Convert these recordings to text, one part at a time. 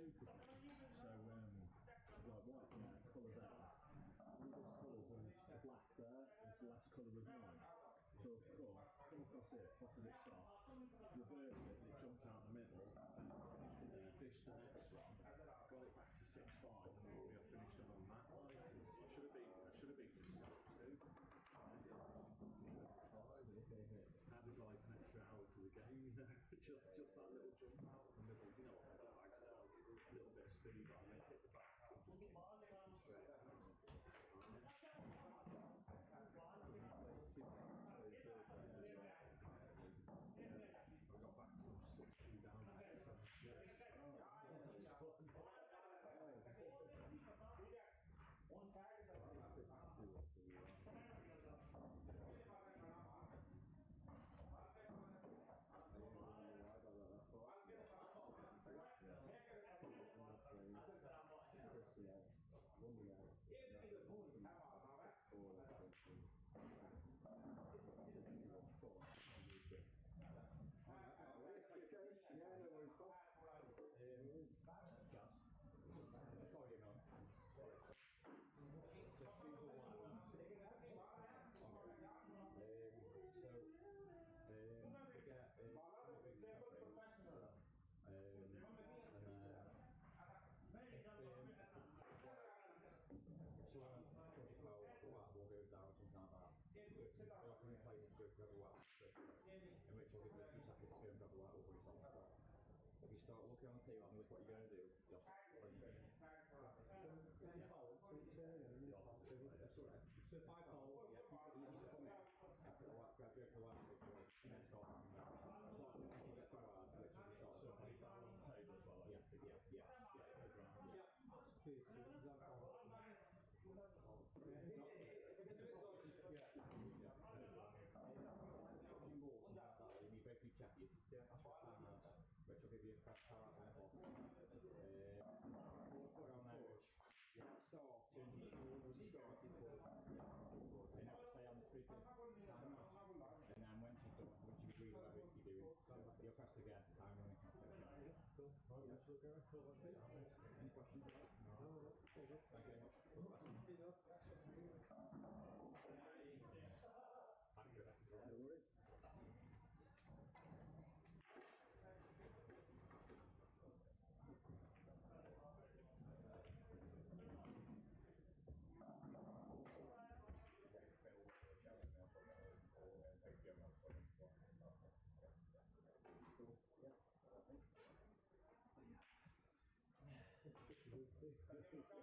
stupid. So, like white there, colour there. All this colour was black there, was the last colour of mine. So I've come across it, potted it soft, reversed it, and it jumped out in the middle, dished the next one, got it back to 6.5, and we have finished it on that. I should have beaten 7-2. 7-5. Added like an extra hour to the game, you know, just that little jump out in the middle, you know what the flags are, a little bit of speed on it, hit the back out, straight out. I got back from 6-2 down. One side we'll go down or something like that. They often play it to grab a white in which will give you 2 seconds to go and grab a white over yourself. If you start looking on the table and look what you're going to do, just so 5 holes, yeah, after the white, grab the white and then start backing down. As long as you get the white, which will be short. So put it down on the table as well? Yeah. You need very few check it, which will give you a fresh start on the bottom. Around there, start to and then say on the speaker time, and then once you've done, once you've agreed whatever you're doing, you'll press again for time running. Cool. Any questions? No. Thank you very much. Thank you. No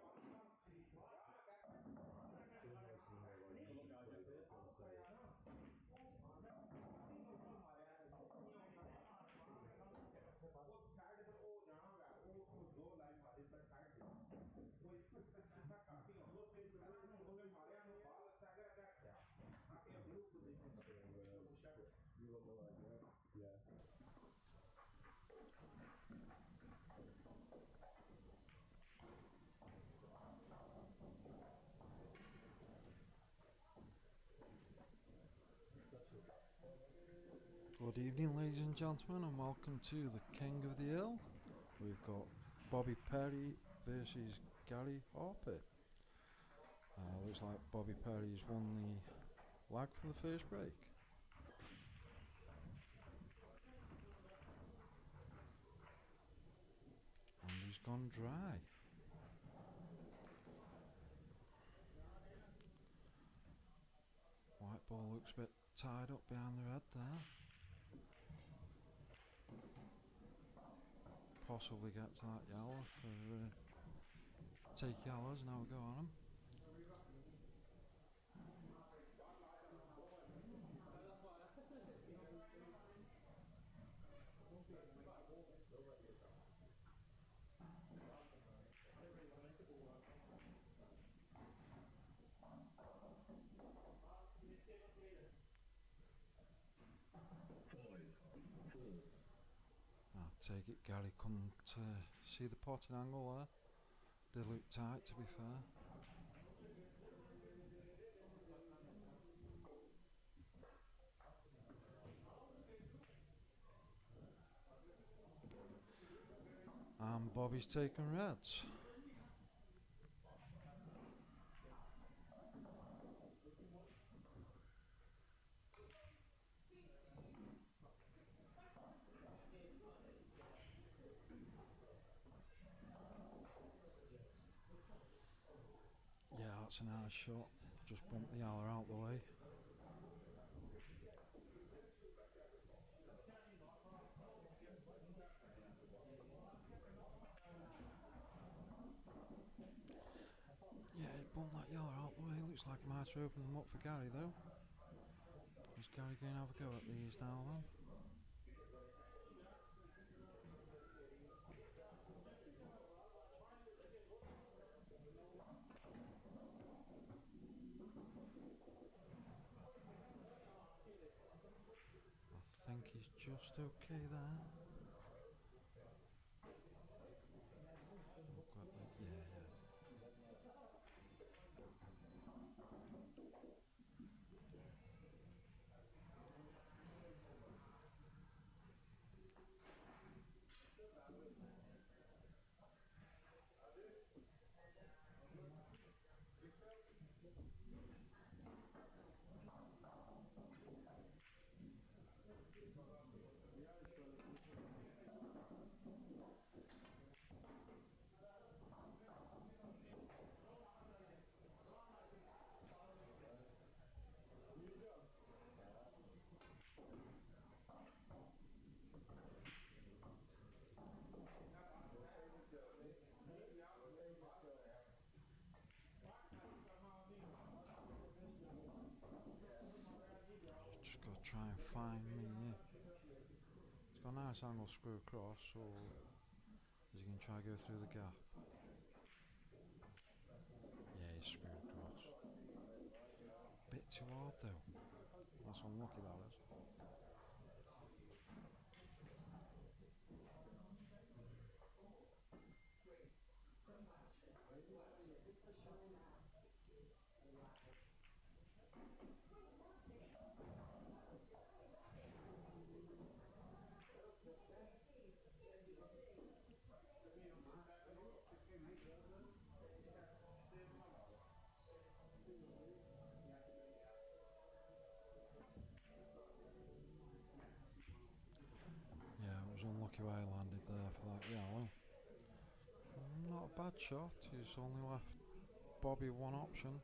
worries. Good evening, ladies and gentlemen, and welcome to the King of the Hill. We've got Bobby Perry versus Gary Harper. Looks like Bobby Perry's won the lag for the first break. And he's gone dry. White ball looks a bit tied up behind the red there. Possibly gets that yellow for take yellows, now we go on him. I take it Gary couldn't see the potting angle there. They look tight, to be fair. And Bobby's taking reds. Yeah, that's a nice shot. Just bump the yellow out the way. Yeah, he bumped that yellow out the way. Looks like he might have opened them up for Gary though. Is Gary going to have a go at these now then? I think he's just okay there. Yeah. Just got to try and find me. It's got a nice angle screw across, so is he going to try to go through the gap? Yeah, he's screwed across. Bit too hard though. That's unlucky, that is. Yeah, it was unlucky where I landed there for that yellow. Not a bad shot. He's only left Bobby one option.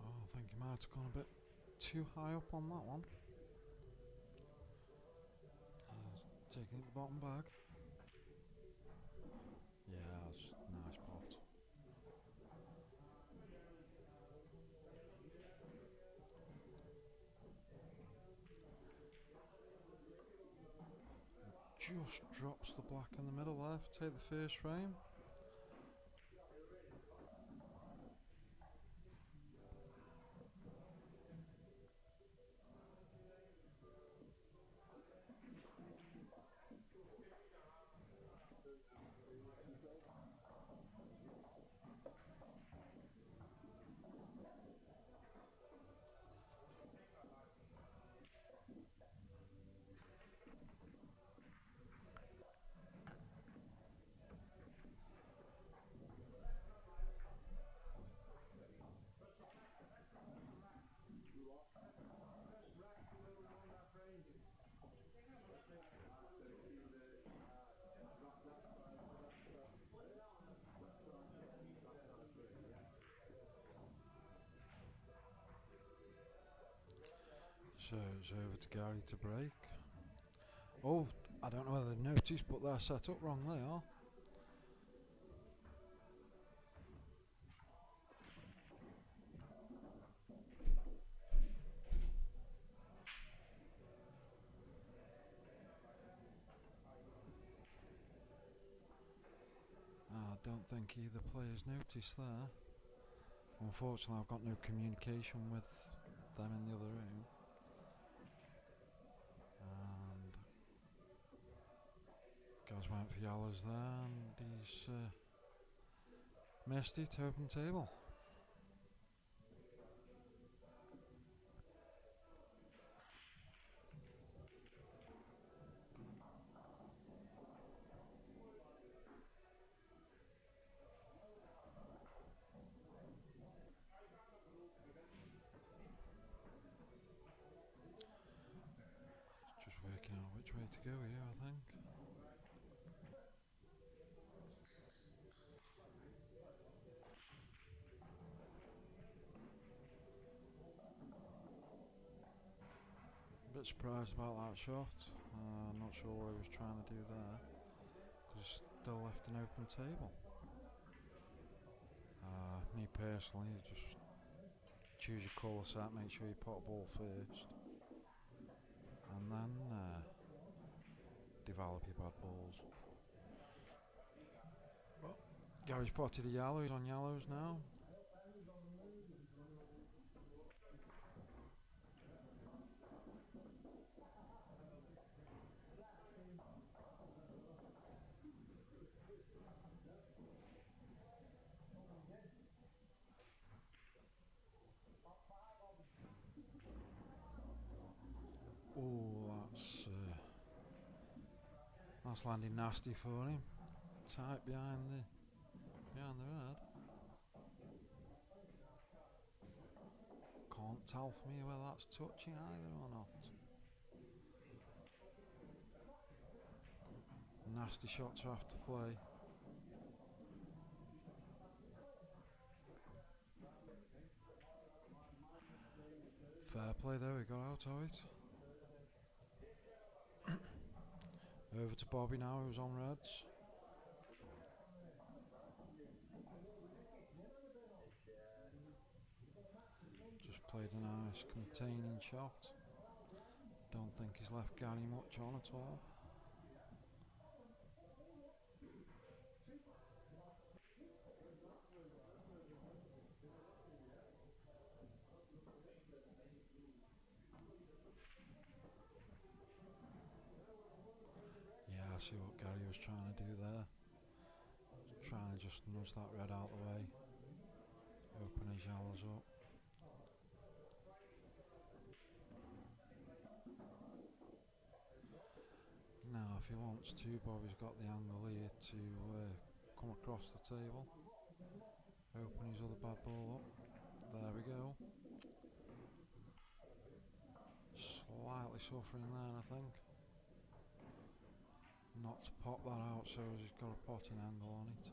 Oh, I think he might have gone a bit too high up on that one. Taking it the bottom bag. Yeah, that's a nice pot. Just drops the black in the middle there. Take the first frame. So it's over to Gary to break. Oh, I don't know whether they've noticed, but they're set up wrong, they are. I don't think either player's noticed there. Unfortunately, I've got no communication with them in the other room. And guys went for yellows there, and he's missed it. Open table. Just working out which way to go here, I think. A bit surprised about that shot. Not sure what he was trying to do there, because he's still left an open table. Me personally, just choose your colour set, make sure you pot a ball first, and then develop your bad balls. Well, Gary's potted a yellow, he's on yellows now. Oh, that's landing nasty for him. Tight behind the red. Can't tell for me whether that's touching either or not. Nasty shot to have to play. Fair play there, we got out of it. Over to Bobby now, who's on reds. Just played a nice containing shot. Don't think he's left Gary much on at all. Yeah, I see what Gary was trying to do there. Trying to just nudge that red out the way. Open his yellows up. Now if he wants to, Bobby's got the angle here to come across the table. Open his other bad ball up. There we go. Slightly suffering there, I think. Not to pop that out, so he's got a potting angle on it.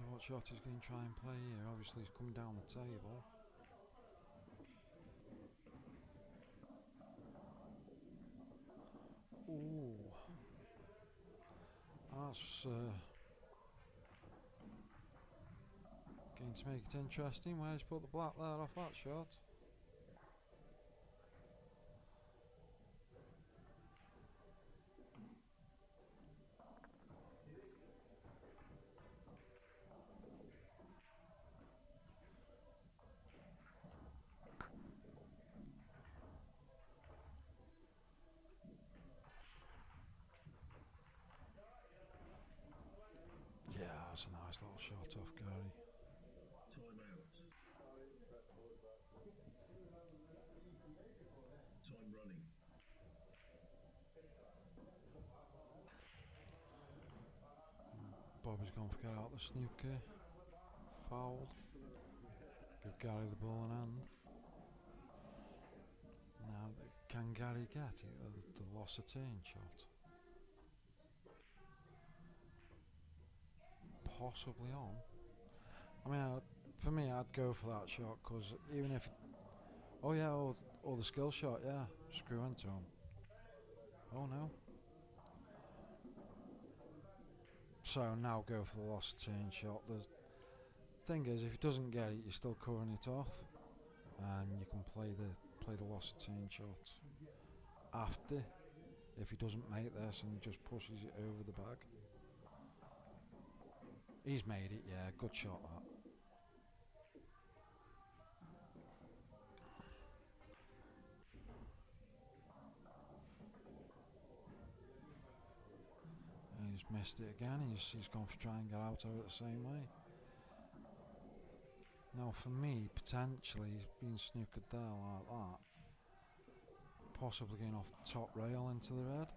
What shot he's going to try and play here? Obviously he's coming down the table. Ooh, that's going to make it interesting. Where's put the black there off that shot? Yeah, that's a nice little shot off Gary. Time out. time running. Bobby's gone to get out the snooker. Fouled. Give Gary the ball in hand. Now, can Gary get it? The loss of turn shot? Possibly on. I mean, for me, I'd go for that shot because even if. Oh, yeah, or the skill shot, yeah. Screw into him. Oh, no. So now go for the lost turn shot. The thing is, if he doesn't get it, you're still covering it off, and you can play the lost turn shot after. If he doesn't make this and he just pushes it over the bag. He's made it, yeah. Good shot that. He's missed it again. He's gone for try and get out of it the same way. Now for me, potentially, he's being snookered there like that. Possibly going off the top rail into the red.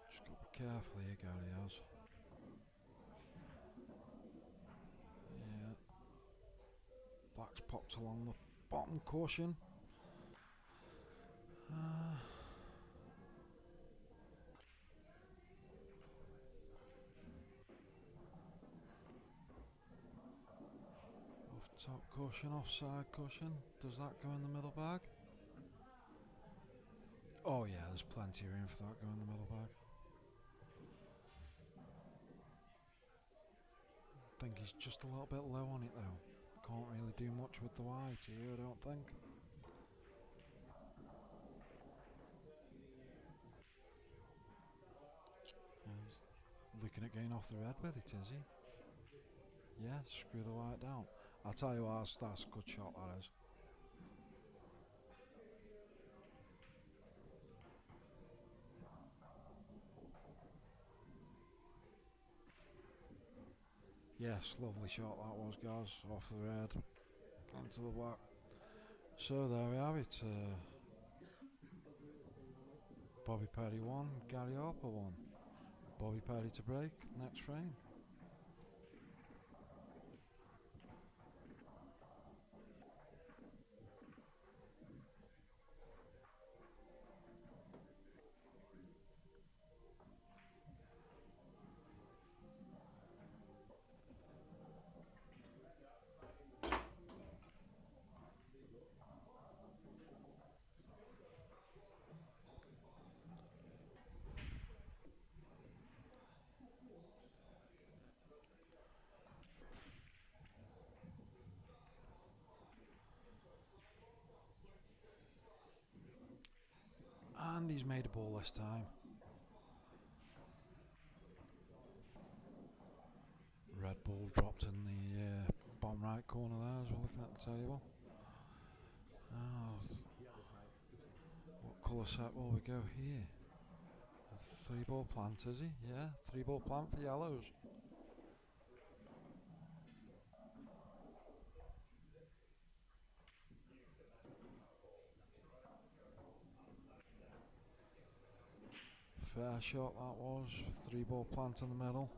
Just got to be careful here, Gary has. Yeah. Black's popped along the bottom cushion. Off top cushion, offside cushion. Does that go in the middle bag? Oh yeah, there's plenty of room for that going in the middle bag. I think he's just a little bit low on it though. Can't really do much with the white here, I don't think. He's looking at getting off the red with it, is he? Yeah, screw the white down. I'll tell you what, that's a good shot, that is. Yes, lovely shot that was, guys. Off the red, onto the black. So there we have it. Bobby Perry won, Gary Harper won. Bobby Perry to break, next frame. And he's made a ball this time. Red ball dropped in the bottom right corner there as we're looking at the table. What colour set will we go here? 3-ball plant, is he? Yeah, 3-ball plant for yellows. Fair shot that was. 3-ball plant in the middle.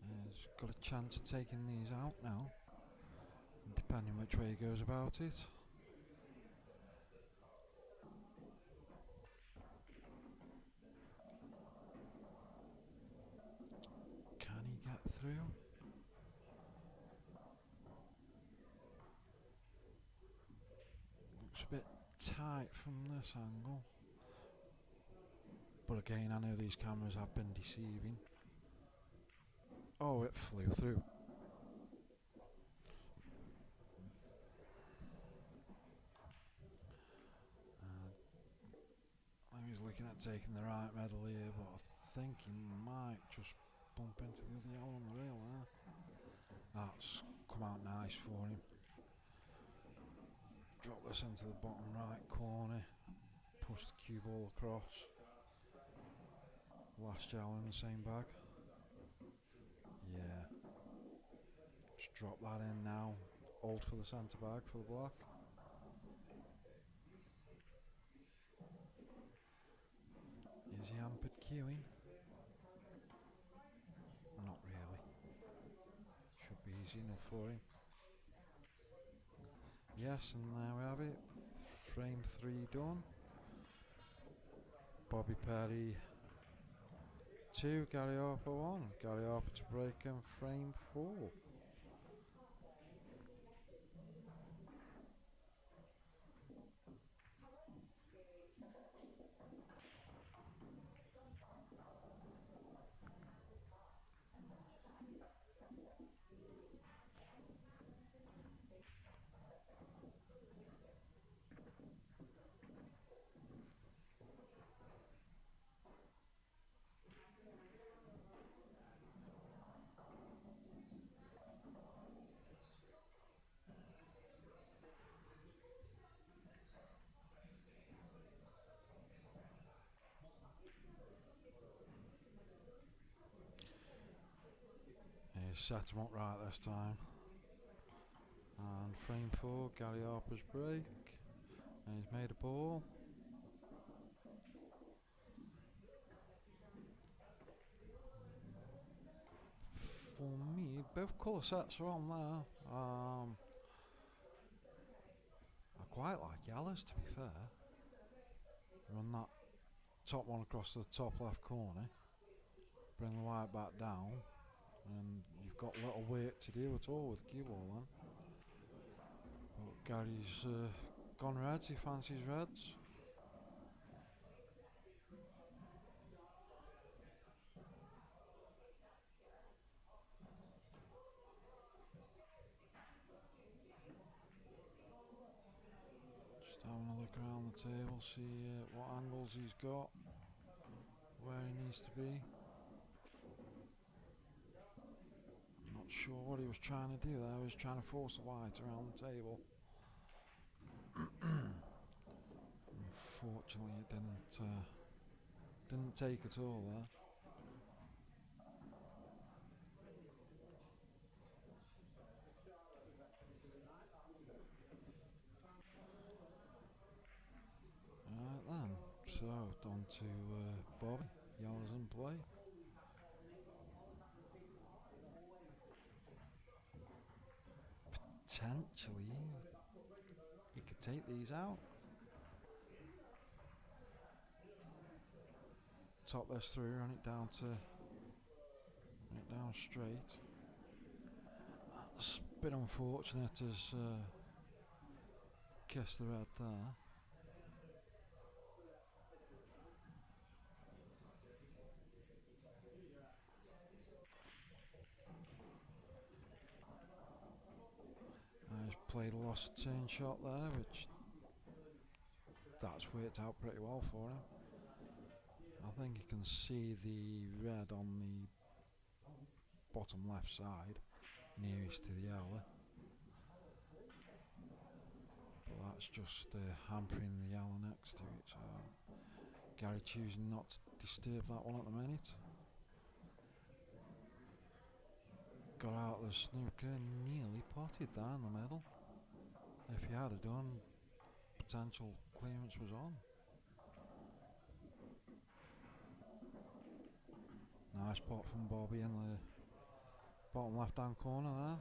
He's got a chance of taking these out now, depending which way he goes about it. Can he get through? Looks a bit tight from this angle. But again, I know these cameras have been deceiving. Oh, it flew through. I think he's looking at taking the right medal here, but I think he might just bump into the other yellow on the rail there. That's come out nice for him. Drop this into the bottom right corner. Push the cue ball across. Last gel in the same bag. Yeah. Just drop that in now. Hold for the centre bag for the black. Is he hampered queuing? Not really. Should be easy enough for him. Yes, and there we have it. Frame 3 done. Bobby Perry 2, Gary Harper 1. Gary Harper to break in frame 4. He's set him up right this time. And frame 4, Gary Harper's break. And he's made a ball. For me, both colour sets are on there. I quite like yellows, to be fair. Run that top one across the top left corner. Bring the white back down. And you've got little weight to do at all with cue ball then. But Gary's gone reds, he fancies reds. Just having a look around the table, see what angles he's got, where he needs to be. Not sure what he was trying to do there, he was trying to force the white around the table. Unfortunately it didn't take at all there. Right then, so on to Bobby, yellows in play. Potentially he could take these out. Top this through, run it down straight. That's a bit unfortunate as kissed the red there. He's played a lost turn shot there, which that's worked out pretty well for him. I think you can see the red on the bottom left side, nearest to the yellow. But that's just hampering the yellow next to it, so Gary choosing not to disturb that one at the minute. Got out of the snooker, nearly potted down the middle. If he had done, potential clearance was on. Nice pot from Bobby in the bottom left hand corner there.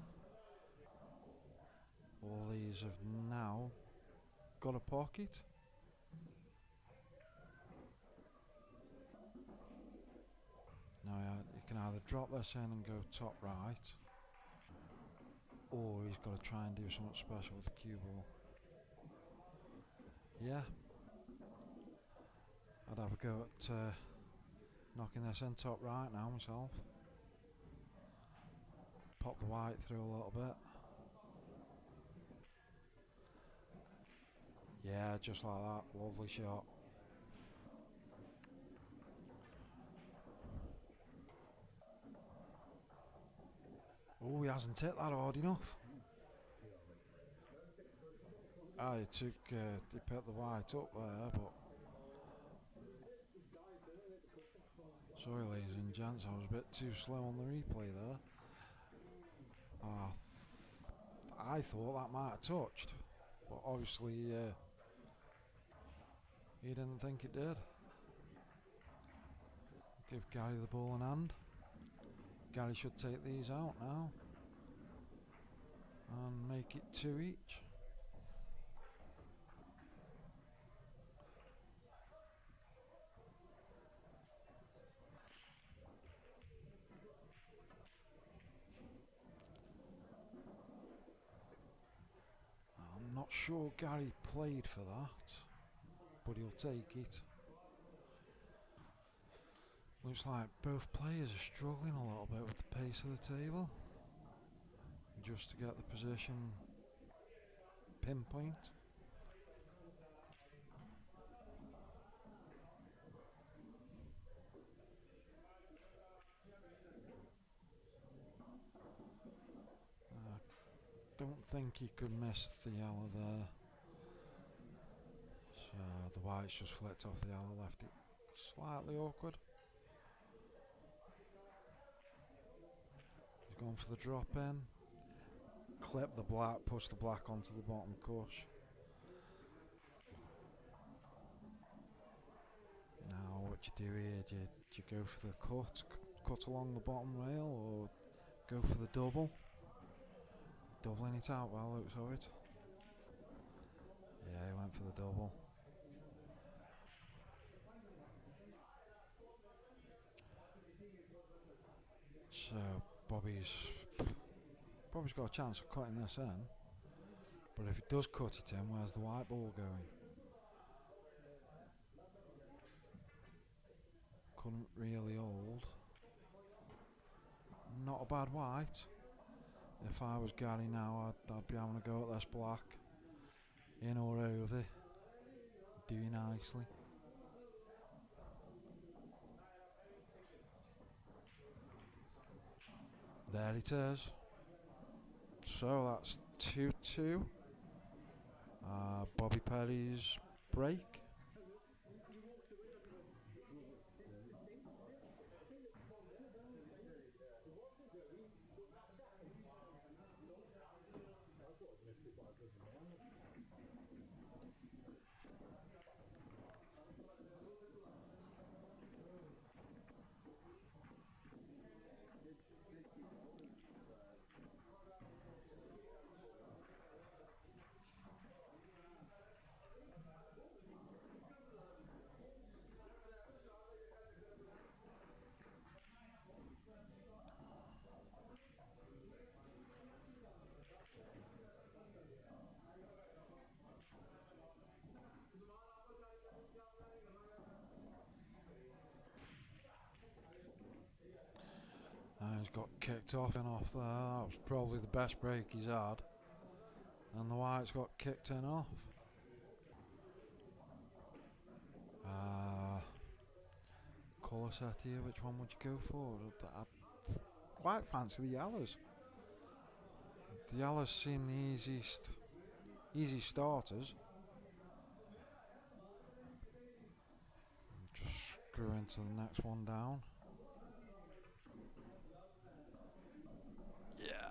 All these have now got a pocket. Now you can either drop this in and go top right, or he's got to try and do something special with the cue ball. Yeah, I'd have a go at knocking this in top right now myself. Pop the white through a little bit. Yeah, just like that, lovely shot. Oh, he hasn't hit that hard enough. He picked the white up there, but Sorry ladies and gents, I was a bit too slow on the replay there. I thought that might have touched, but obviously he didn't think it did. Give Gary the ball in hand. Gary should take these out now and make it 2 each. I'm not sure Gary played for that, but he'll take it. Looks like both players are struggling a little bit with the pace of the table, just to get the position pinpoint. Don't think he could miss the yellow there. So the white's just flicked off the yellow, left it slightly awkward. He's gone for the drop in. Clip the black, push the black onto the bottom cush. Now what you do here, do you go for the cut along the bottom rail, or go for the double? Doubling it out by the looks of it. Yeah, he went for the double. So Bobby's got a chance of cutting this in, but if he does cut it in, where's the white ball going? Couldn't really hold. Not a bad white. If I was Gary now, I'd be having a go at this black. In or over. Doing nicely. There it is. So that's 2-2. Bobby Perry's break. He's got kicked off and off there. That was probably the best break he's had. And the white's got kicked in off. Colour set here, which one would you go for? I quite fancy the yellows. The yellows seem the easy starters. Just screw into the next one down. Yeah,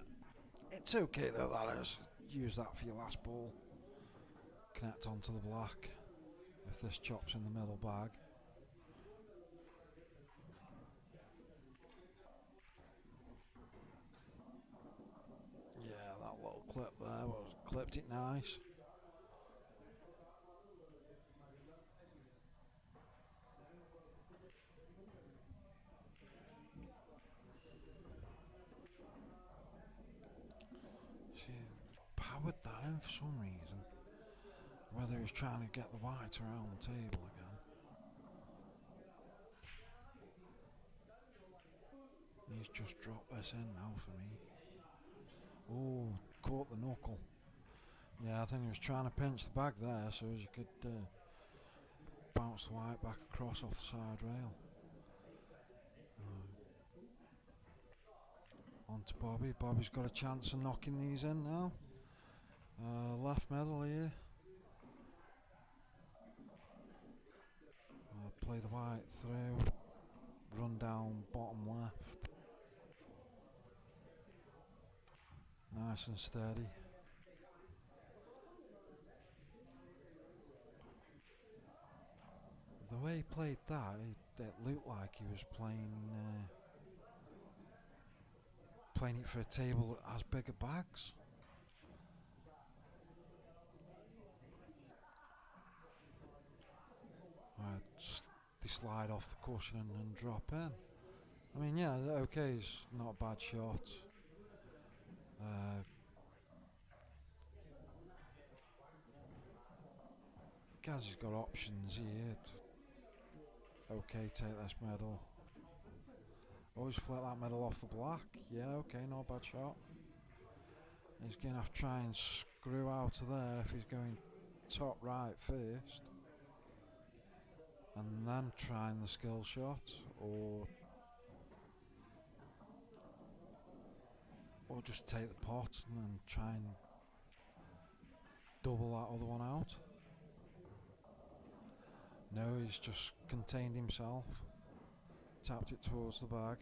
it's okay though, that is. Use that for your last ball. Connect onto the black if this chops in the middle bag. Yeah, that little clip there clipped it nice. See, powered that in for some reason. Whether he's trying to get the white around the table again. He's just dropped this in now for me. Oh, caught the knuckle. Yeah, I think he was trying to pinch the bag there so as you could bounce the white back across off the side rail. On to Bobby. Bobby's got a chance of knocking these in now. Left middle here. Play the white through. run down bottom left. Nice and steady. The way he played that, it looked like he was playing it for a table that has bigger bags. They slide off the cushion and drop in. I mean, yeah, okay, it's not a bad shot. Gaz has got options here. Okay, take this medal. Always flick that medal off the black. Yeah, okay, not a bad shot. He's going to have to try and screw out of there if he's going top right first. And then trying the skill shot, or just take the pot and then try and double that other one out. No, he's just contained himself, tapped it towards the bag.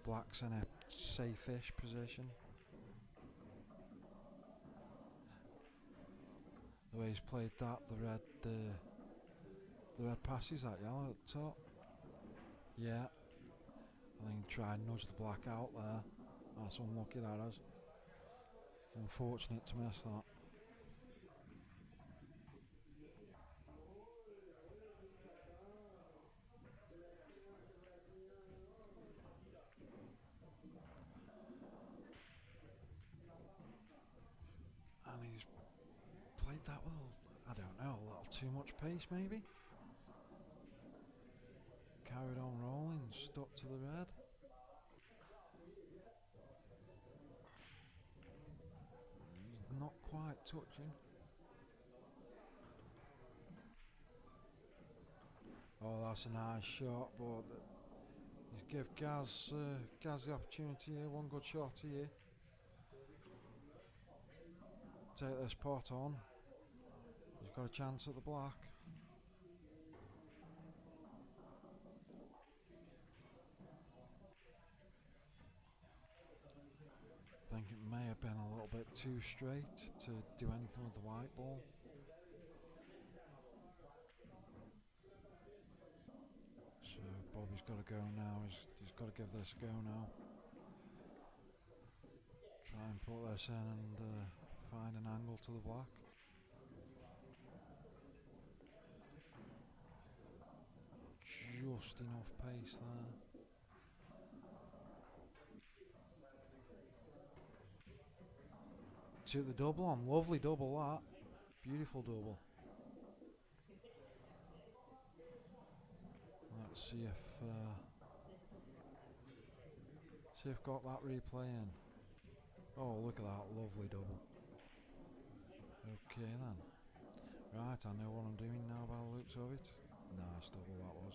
Black's in a safe-ish position. The way he's played that, the red passes that yellow at the top. Yeah, I think try and nudge the black out there. That's unlucky, that is. Unfortunate to miss that. And he's played that with, I don't know, a little too much pace maybe. Carried on rolling, stuck to the red. He's not quite touching. Oh, that's a nice shot, but he's give Gaz the opportunity here. One good shot here. Take this pot on. He's got a chance at the black. I think it may have been a little bit too straight to do anything with the white ball. So Bobby's got to go now. He's got to give this a go now. Try and put this in and find an angle to the black. Just enough pace there. Took the double on. Lovely double that. Beautiful double. Let's see if got that replay in. Oh, look at that lovely double. Okay then. Right, I know what I'm doing now by the looks of it. Nice double that was.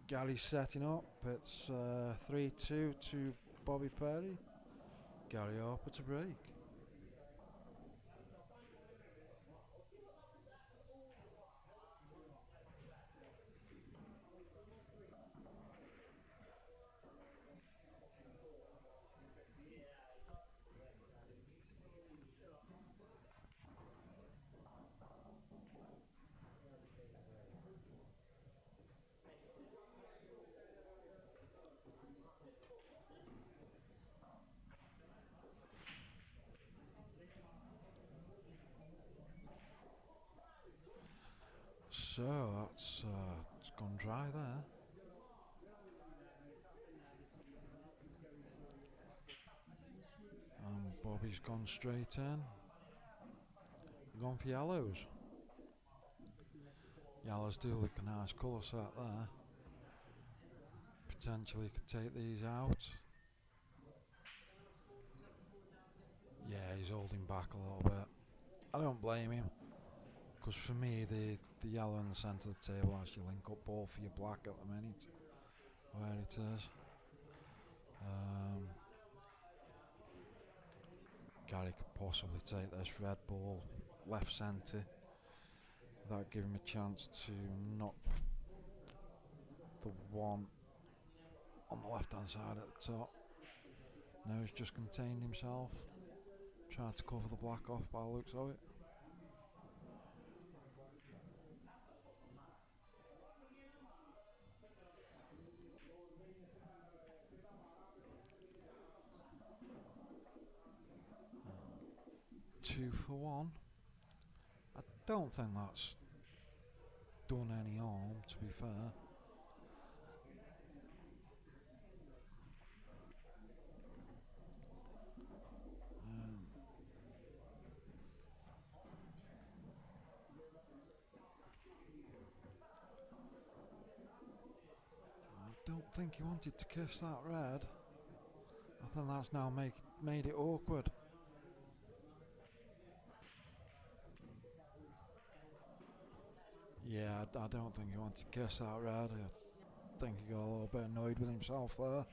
Gary's setting up. It's 3-2 to Bobby Perry. Gary Harper to break. So that's it's gone dry there. And Bobby's gone straight in. Gone for yellows. Yellows do look a nice colour set there. Potentially could take these out. Yeah, he's holding back a little bit. I don't blame him. Because for me, the yellow in the centre of the table has your link-up ball for your black at the minute, where it is. Gary could possibly take this red ball left centre. Without giving him a chance to knock the one on the left hand side at the top. Now he's just contained himself, trying to cover the black off by the looks of it. Two for one. I don't think that's done any harm, to be fair. I don't think he wanted to kiss that red. I think that's now made it awkward. Yeah, I don't think he wanted to kiss that red. I think he got a little bit annoyed with himself there.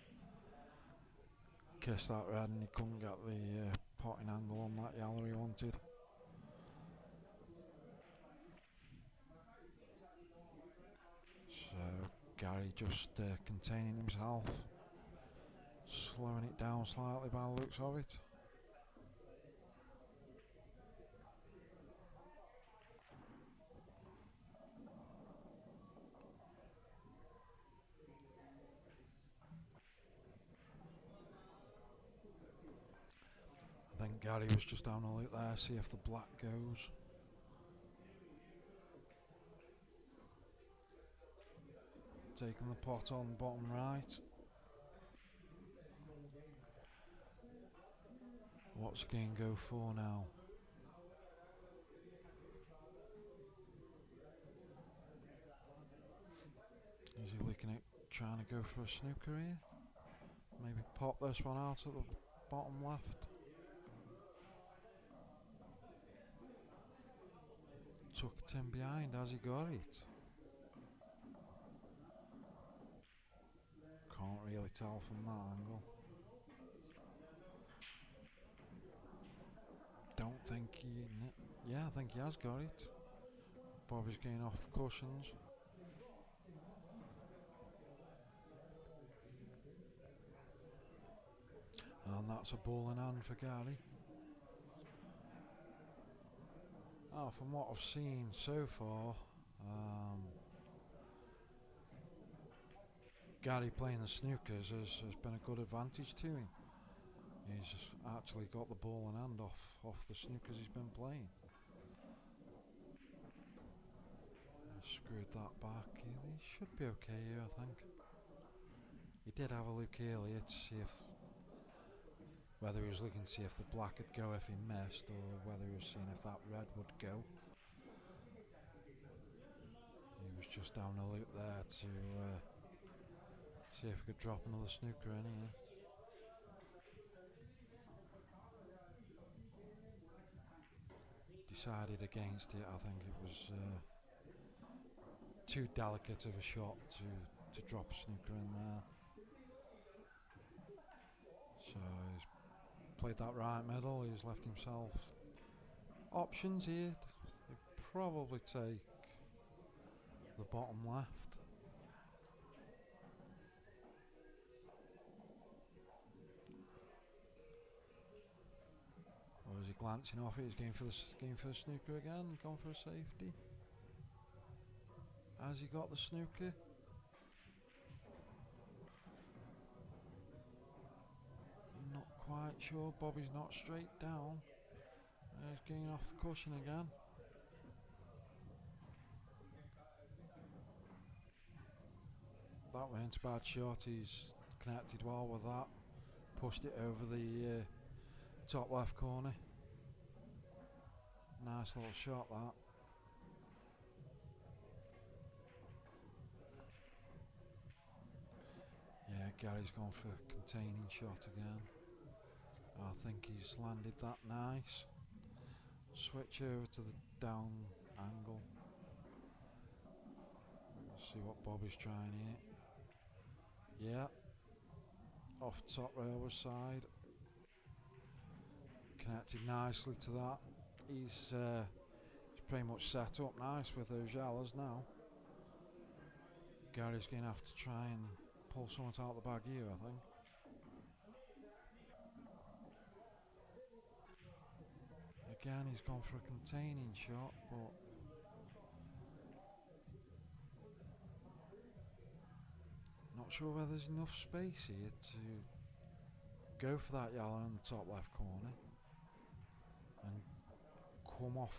Kissed that red and he couldn't get the potting angle on that yellow he wanted. So Gary just containing himself, slowing it down slightly by the looks of it. I think Gary was just having a look there, see if the black goes. Taking the pot on bottom right. What's the game go for now? Is he looking at trying to go for a snooker here? Maybe pop this one out at the bottom left. Tucked in behind, has he got it? Can't really tell from that angle. Don't think he... Yeah, I think he has got it. Bobby's getting off the cushions. And that's a ball in hand for Gary. From what I've seen so far, Gary playing the snookers has been a good advantage to him. He's actually got the ball in hand off the snookers he's been playing. Screwed that back. He should be okay here, I think. He did have a look earlier to see whether he was looking to see if the black would go if he missed, or whether he was seeing if that red would go. He was just having a look there to see if he could drop another snooker in here. Decided against it. I think it was too delicate of a shot to drop a snooker in there. So he's played that right middle. He's left himself options here. He'd probably take the bottom left. Or is he glancing off it? He's going for the snooker again. Gone for a safety. Has he got the snooker? Not quite sure. Bobby's not straight down. He's getting off the cushion again. That went a bad shot. He's connected well with that. Pushed it over the top left corner. Nice little shot that. Yeah, Gary's gone for a containing shot again. I think he's landed that nice. Switch over to the down angle. See what Bobby's trying here. Yeah. Off top railway side. Connected nicely to that. He's pretty much set up nice with those yellows now. Gary's going to have to try and pull something out of the bag here, I think. Again, he's gone for a containing shot, but not sure whether there's enough space here to go for that yellow in the top left corner and come off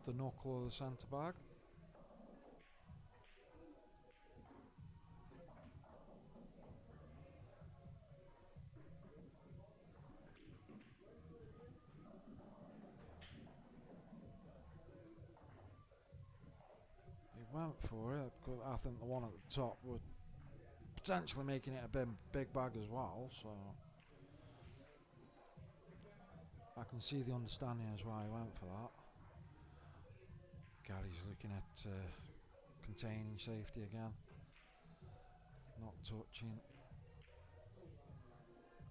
the knuckle of the centre bag. He went for it, because I think the one at the top would potentially making it a big bag as well, so I can see the understanding as why he went for that. Gary's looking at containing safety again, not touching.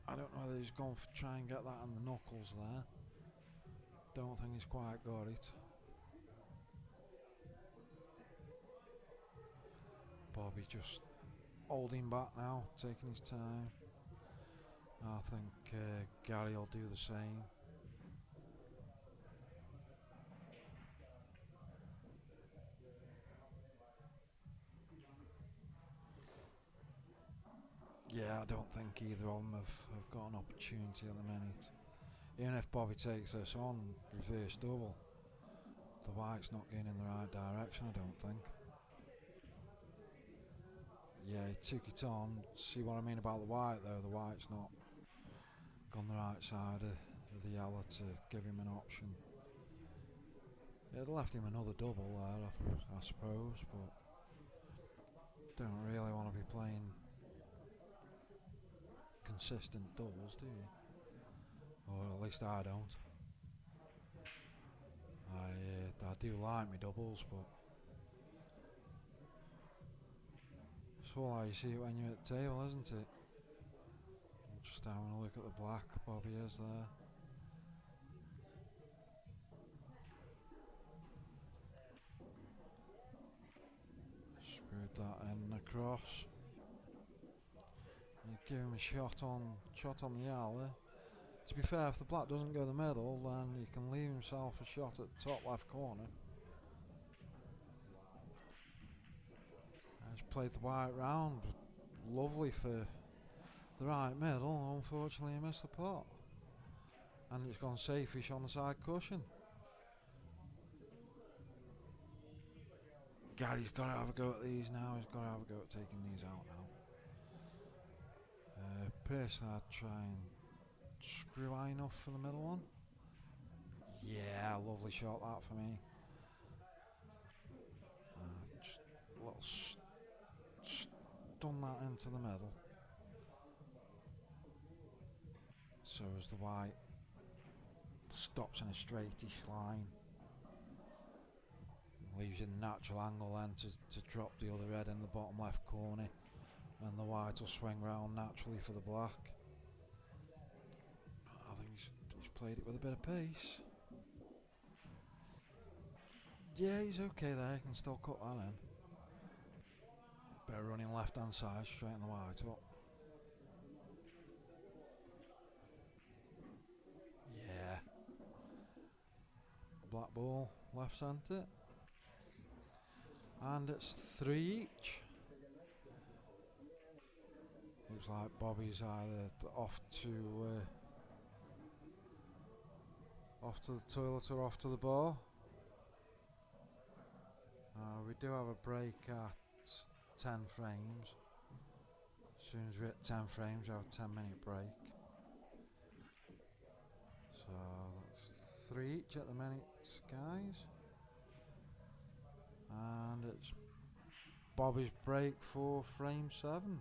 I don't know whether he's gone for try and get that on the knuckles there. Don't think he's quite got it. Bobby just holding back now, taking his time. I think Gary will do the same. Yeah, I don't think either of them have got an opportunity at the minute. Even if Bobby takes this on, reverse double, the white's not going in the right direction, I don't think. Yeah, he took it on. See what I mean about the white though? The white's not gone the right side of the yellow to give him an option. It left him another double there, I suppose, but don't really want to be playing consistent doubles, do you? Or at least I don't. I do like my doubles, but it's all how you see it when you're at the table, isn't it? I'm just having a look at the black Bobby is there. Screwed that in across. You give him a shot on the yellow. To be fair, if the black doesn't go the middle, then he can leave himself a shot at the top left corner. He's played the white round. Lovely for the right middle. Unfortunately, he missed the pot. And it's gone safe-ish on the side cushion. Gary's got to have a go at these now. He's got to have a go at taking these out now. Personally, I'd try and screw high enough for the middle one. Yeah, lovely shot that for me. Just a little stun that into the middle. So as the white stops in a straightish line. Leaves you a natural angle then to drop the other red in the bottom left corner. And the white will swing round naturally for the black. I think he's played it with a bit of pace. Yeah, he's okay there, he can still cut that in. Better running left hand side, straighten the white up. Yeah. Black ball, left centre. And it's 3 each. Looks like Bobby's either off to the toilet or off to the bar. We do have a break at 10 frames. As soon as we hit 10 frames, we have a 10-minute break. So that's 3 each at the minute, guys. And it's Bobby's break for frame 7.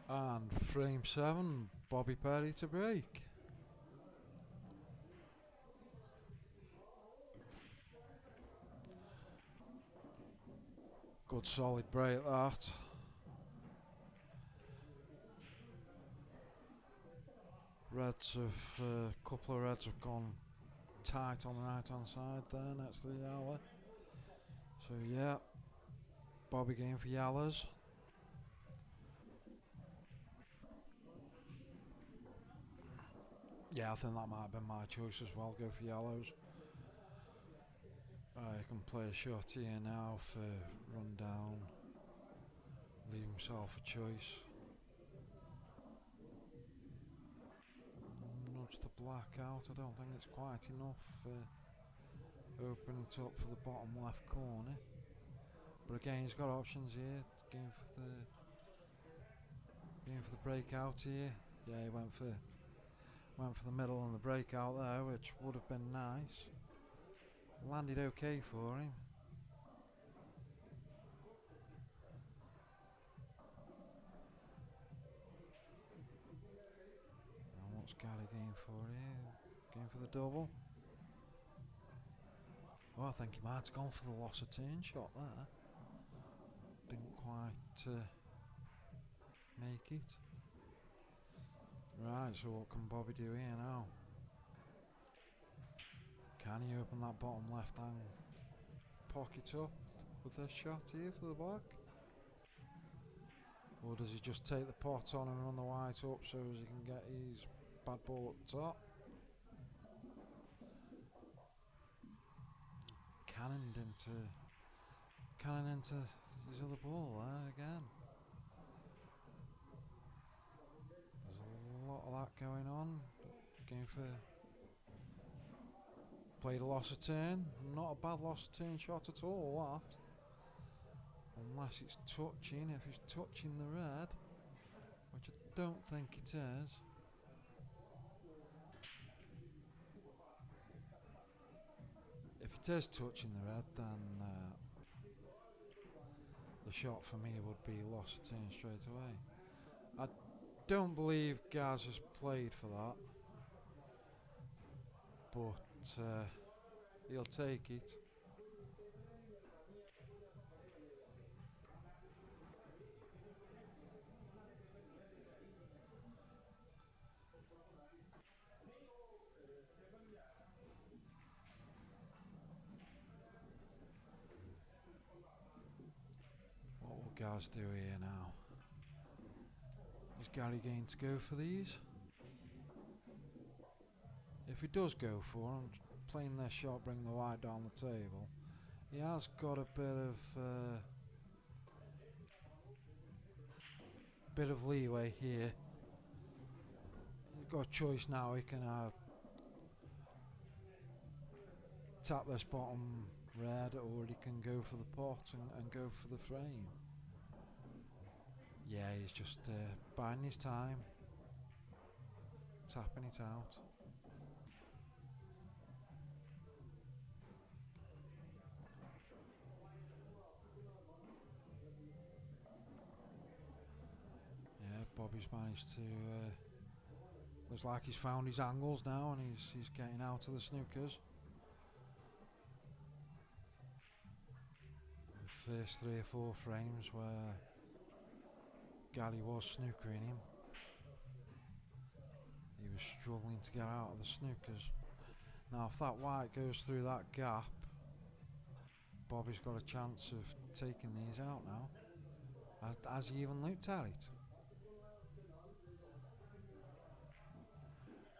And frame 7, Bobby Perry to break. Good solid break that. Reds have, a couple of reds have gone tight on the right hand side there next to the Yalla. So yeah, Bobby going for Yallas. Yeah, I think that might have been my choice as well, go for yellows. You can play a shot here now for run down, leave himself a choice. Nudge the black out, I don't think it's quite enough opening it up for the bottom left corner. But again, he's got options here, going for the breakout here. Yeah, he went for the middle and the breakout there, which would have been nice. Landed okay for him. And what's Gally going for here? Going for the double. Oh, I think he might have gone for the loss of turn shot there. Didn't quite make it. Right, so what can Bobby do here now? Can he open that bottom left hand pocket up with this shot here for the black? Or does he just take the pot on and run the white up so as he can get his bad ball at the top? Cannoned into his other ball there again. There's a lot of that going on. Going for played a loss of turn. Not a bad loss of turn shot at all, that. Unless it's touching. If it's touching the red, which I don't think it is. If it is touching the red, then the shot for me would be loss of turn straight away. I don't believe Gaz has played for that, but he'll take it. What will Gaz do here now? Is Gary going to go for these? If he does go for them, playing this shot, bring the white down the table, he has got a bit of leeway here. He's got a choice now. He can tap this bottom red, or he can go for the pot and go for the frame. Yeah, he's just biding his time, tapping it out. Yeah, Bobby's managed to. Looks like he's found his angles now, and he's getting out of the snookers. The first 3 or 4 frames where Gally was snookering him, he was struggling to get out of the snookers. Now if that white goes through that gap, Bobby's got a chance of taking these out now. Has he even looked at it?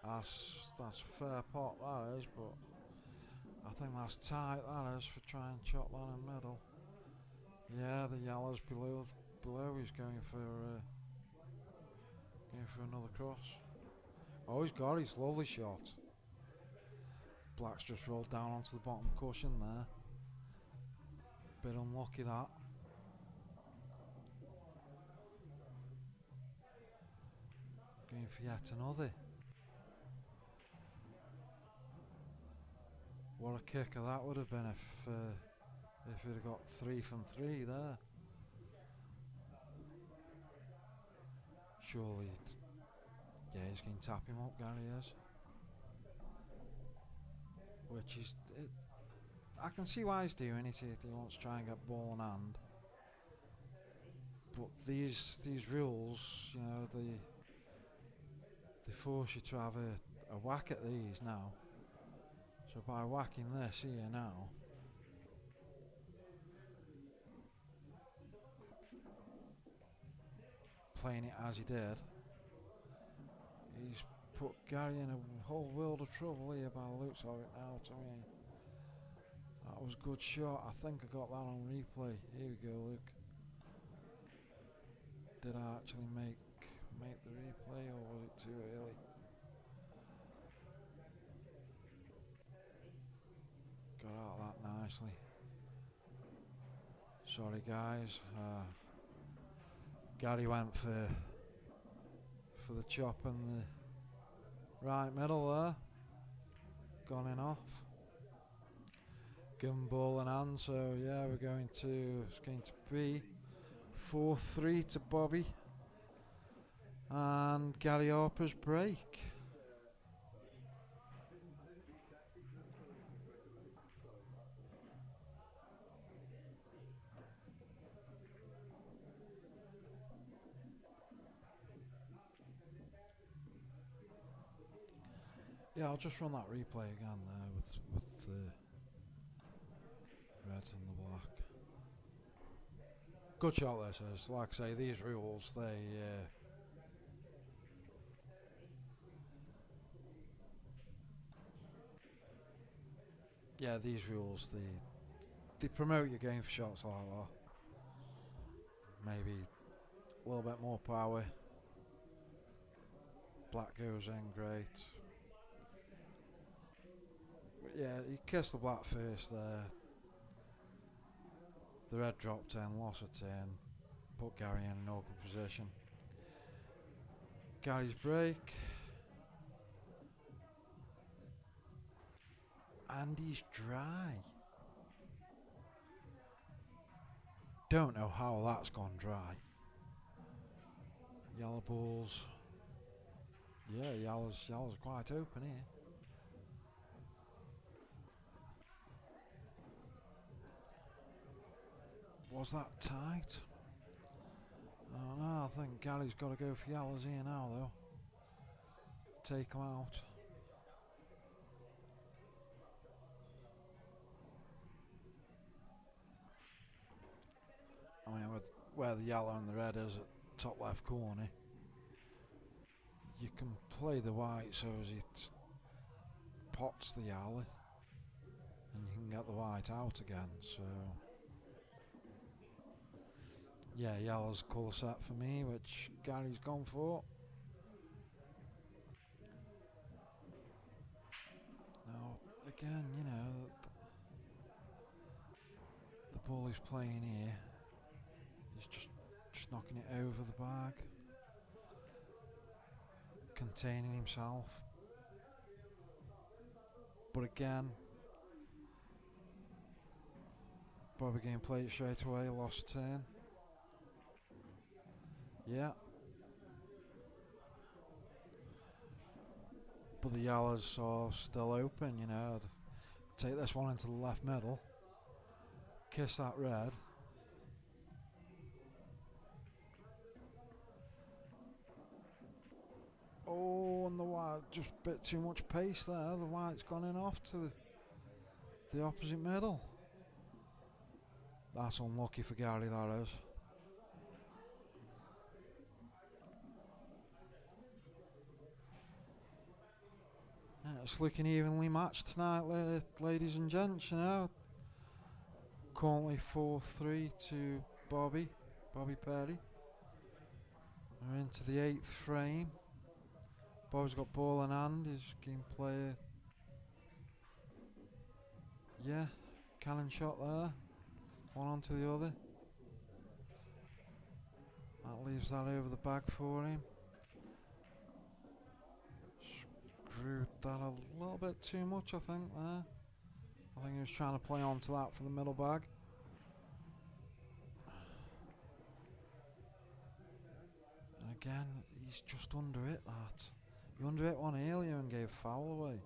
That's a fair pot, that is, but I think that's tight, that is, for trying and chop that in the middle. Yeah, the yellow's below. He's going for another cross. Oh, he's got his lovely shot. Black's just rolled down onto the bottom cushion there. Bit unlucky that. Going for yet another. What a kicker that would have been if he'd have got 3 from 3 there. Surely, yeah, he's going to tap him up, Gary is. Which is, I can see why he's doing it. He wants to try and get ball in hand. But these rules, you know, they force you to have a whack at these now. So by whacking this here now, playing it as he did, he's put Gary in a whole world of trouble here by the looks of it now to me. That was a good shot. I think I got that on replay. Here we go, Luke. Did I actually make the replay, or was it too early? Got out of that nicely. Sorry guys. Gary went for the chop in the right middle there. Gone in off. Give him ball in hand, so yeah, it's going to be 4-3 to Bobby. And Gary Harper's break. Yeah, I'll just run that replay again there with the red and the black. Good shot this is. Like I say, these rules, these rules, they promote your game for shots like that. Maybe a little bit more power. Black goes in, great. But yeah, he kissed the black first there. The red dropped in, lost a turn, put Gary in an awkward position. Gary's break. And he's dry. Don't know how that's gone dry. Yellow balls. Yeah, yellow's quite open here. Was that tight? Oh no, I think Gary's got to go for yellows here now though. Take him out. I mean, with where the yellow and the red is at top left corner, you can play the white so as it pots the yellow and you can get the white out again. So yeah, yellow's colour set for me, which Gary's gone for. Now again, you know, the ball he's playing here, he's just knocking it over the bag, containing himself. But again, Bobby game played it straight away, lost turn. Yeah. But the yellows are still open, you know. I'd take this one into the left middle, kiss that red. Oh, and the white, just a bit too much pace there. The white's gone in off to the opposite middle. That's unlucky for Gary, that is. Yeah, it's looking evenly matched tonight, ladies and gents, you know. Currently 4-3 to Bobby Perry. We're into the 8th frame. Bobby's got ball in hand, his game player. Yeah, cannon shot there. One onto the other. That leaves that over the bag for him. Screwed that a little bit too much, I think, there. I think he was trying to play onto that for the middle bag. And again, he's just under it, that. He under it one earlier and gave foul away.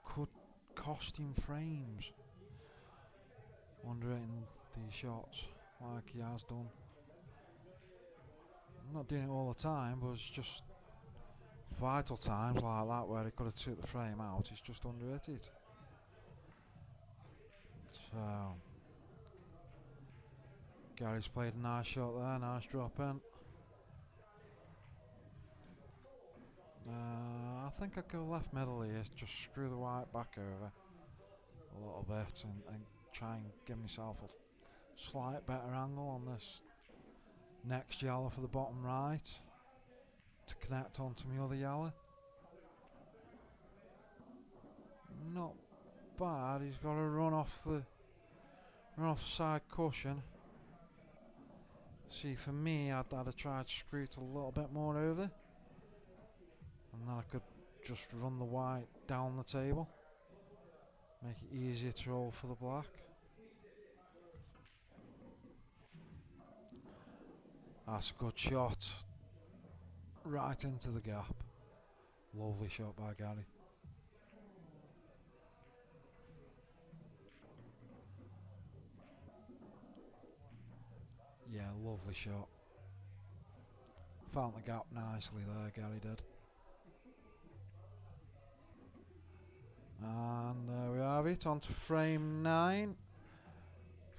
Could cost him frames. Under it in these shots, like he has done. I'm not doing it all the time, but it's just vital times like that where he could have took the frame out. He's just under it. So Gary's played a nice shot there, nice drop in. I think I'd go left middle here, just screw the white back over a little bit and try and give myself a slight better angle on this next yellow for the bottom right to connect onto my other yellow. Not bad, he's got to run off the side cushion. See, for me, I'd have tried to screw it a little bit more over, and then I could just run the white down the table, make it easier to roll for the black. That's a good shot, right into the gap. Lovely shot by Gary. Yeah, lovely shot. Found the gap nicely there, Gary did. And there we have it, on to frame 9.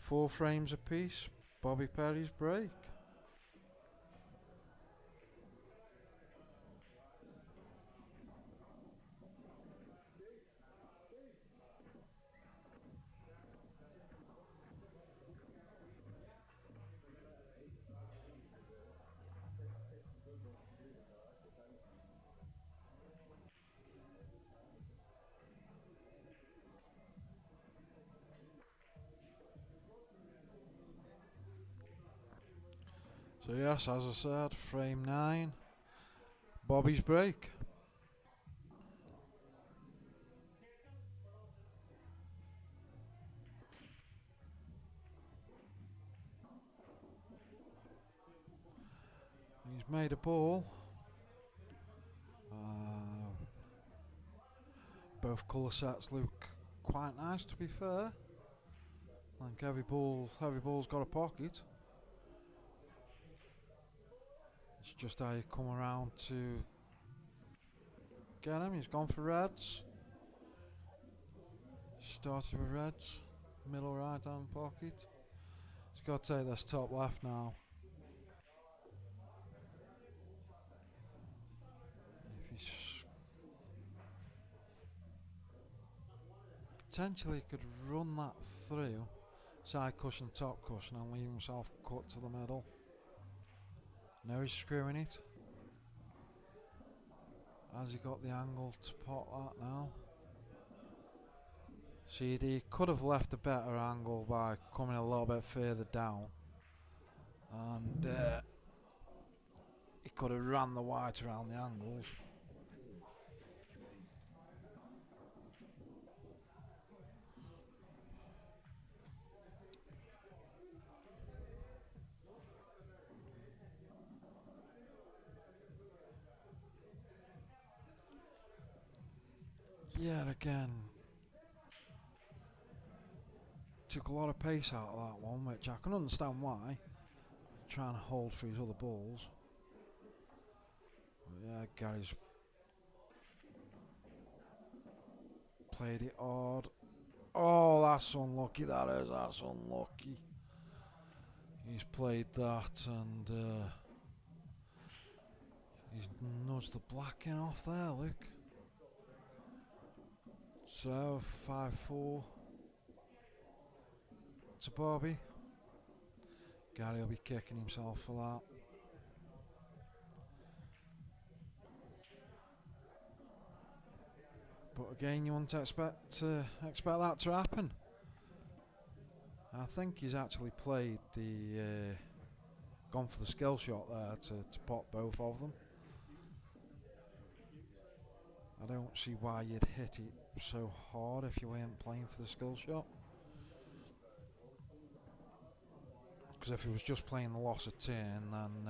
4 frames apiece, Bobby Perry's break. So yes, as I said, frame 9, Bobby's break. He's made a ball. Both colour sets look quite nice, to be fair. I think every ball's got a pocket. It's just how you come around to get him. He's gone for reds. Started with reds. Middle right hand pocket. He's got to take this top left now. If he's potentially could run that through side cushion, top cushion, and leave himself cut to the middle. Now he's screwing it. Has he got the angle to pot that now? See, he could have left a better angle by coming a little bit further down, and he could have ran the white around the angles. Yet again, took a lot of pace out of that one, which I can understand why. Trying to hold for his other balls. But yeah, Gary's played it hard. Oh, that's unlucky, that's unlucky. He's played that and he's nudged the black in off there, look. So, 5-4 to Bobby. Gary will be kicking himself for that. But again, you wouldn't expect that to happen. I think he's actually played gone for the skill shot there to pot both of them. I don't see why you'd hit it so hard if you weren't playing for the skill shot. Because if he was just playing the loss of turn, then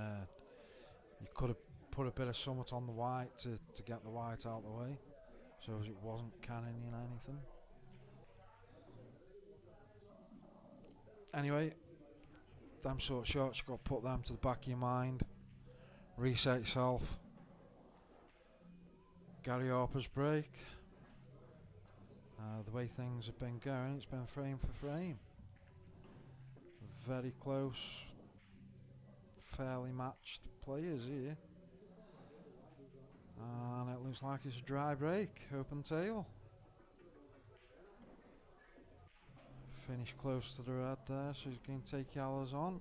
you could have put a bit of summit on the white to get the white out of the way, so as it wasn't cannoning anything. Anyway, them sort of shots, you've got to put them to the back of your mind. Reset yourself. Gary Harper's break. The way things have been going, it's been frame for frame. Very close, fairly matched players here. And it looks like it's a dry break, open table. Finish close to the red there, so he's going to take yellows on.